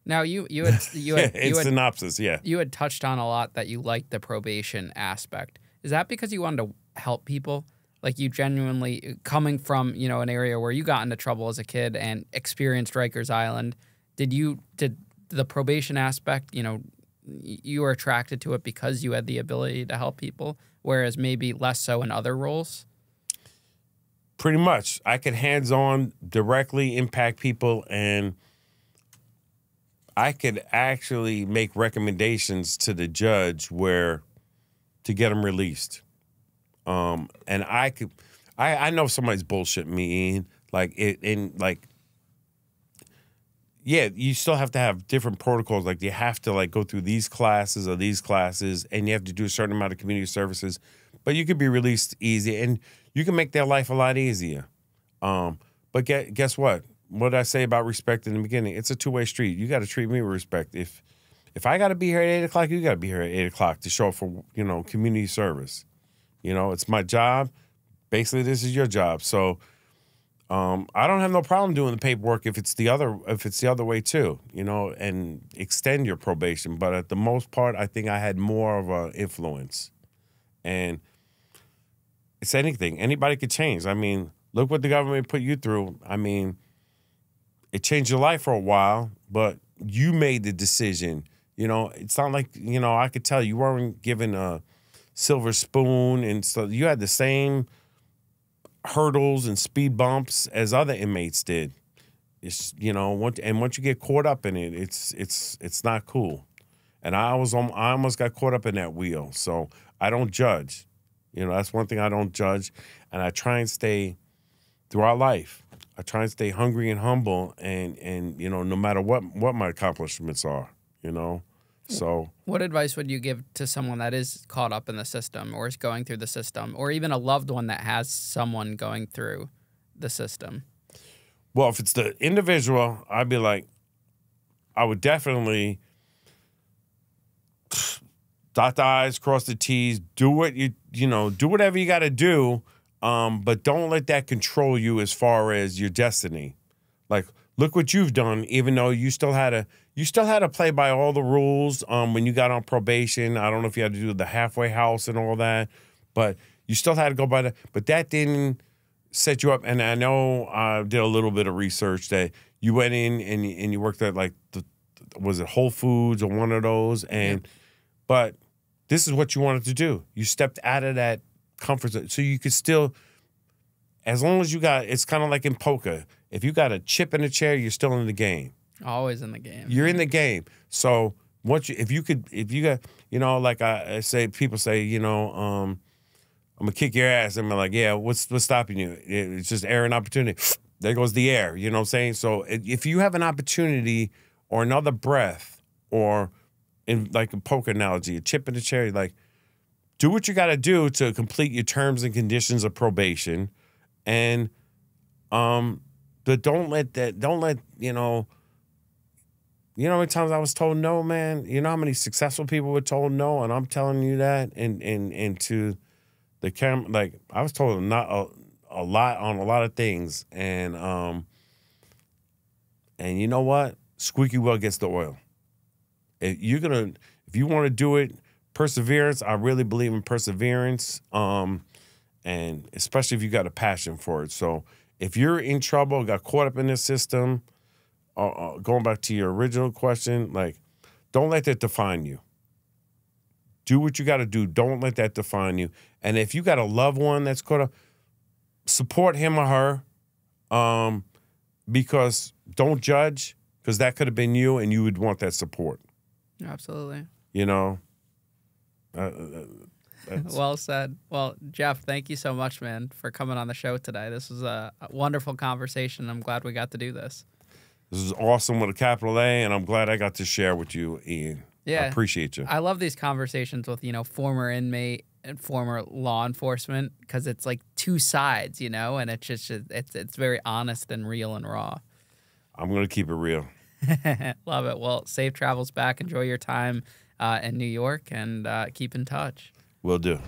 Now you had synopsis, yeah. You had touched on a lot that you liked the probation aspect. Is that because you wanted to help people? Like, you genuinely, coming from, you know, an area where you got into trouble as a kid and experienced Rikers Island, did the probation aspect, you know, you were attracted to it because you had the ability to help people, whereas maybe less so in other roles? Pretty much. I could hands-on directly impact people, and I could actually make recommendations to the judge to get them released. And I know somebody's bullshitting me, Ian. Like, yeah, you still have to have different protocols. Like, you have to, like, go through these classes, and you have to do a certain amount of community services. But you could be released easy, and you can make their life a lot easier. But guess what? What did I say about respect in the beginning? It's a two-way street. You got to treat me with respect. If I got to be here at 8 o'clock, you got to be here at 8 o'clock to show up for, community service. It's my job. Basically, this is your job. So I don't have no problem doing the paperwork if it's the other way too, and extend your probation. But at the most part, I think I had more of an influence. And it's anything. Anybody could change. I mean, look what the government put you through. I mean, it changed your life for a while, but you made the decision. It's not like, I could tell you weren't given a silver spoon, and so you had the same hurdles and speed bumps as other inmates did. It's, once you get caught up in it, it's not cool. And I almost got caught up in that wheel. So I don't judge. That's one thing I don't judge. And I try and stay throughout life. I try and stay hungry and humble, and no matter what my accomplishments are, So what advice would you give to someone that is caught up in the system or is going through the system, or even a loved one that has someone going through the system? Well, if it's the individual, I'd be like, I would definitely dot the I's, cross the T's, do what do whatever you got to do, but don't let that control you as far as your destiny. Like, look what you've done, even though you still had to play by all the rules when you got on probation. I don't know if you had to do the halfway house and all that, but you still had to go by that. But that didn't set you up. And I know I did a little bit of research that you went in and you worked at, like, was it Whole Foods or one of those? And but this is what you wanted to do. You stepped out of that comfort zone, so you could still, as long as you got, it's kind of like in poker. If you got a chip in the chair, you're still in the game. Always in the game. You're in the game. So if you got, like I say, people say, I'm gonna kick your ass. And I'm like, yeah, what's stopping you? It's just air and opportunity. There goes the air. You know what I'm saying? So if you have an opportunity or another breath, or in like a poker analogy, a chip in the chair, like, do what you got to do to complete your terms and conditions of probation, and but don't let you know how many times I was told no, man? You know how many successful people were told no? And I'm telling you that, and to the camera, like, I was told not a lot on a lot of things, and you know what? Squeaky wheel gets the oil. If you want to do it, perseverance. I really believe in perseverance, and especially if you got a passion for it. So if you're in trouble, got caught up in this system, going back to your original question, like, don't let that define you. Do what you got to do. Don't let that define you. And if you got a loved one that's caught up, support him or her, because don't judge, because that could have been you, and you would want that support. Absolutely. Well said. Well, Jeff, thank you so much, man, for coming on the show today. This was a wonderful conversation. I'm glad we got to do this. This is awesome with a capital A, and I'm glad I got to share with you, Ian. Yeah. I appreciate you. I love these conversations with, former inmate and former law enforcement, because it's like two sides, and it's just, it's very honest and real and raw. I'm going to keep it real. Love it. Well, safe travels back. Enjoy your time in New York, and keep in touch. Will do.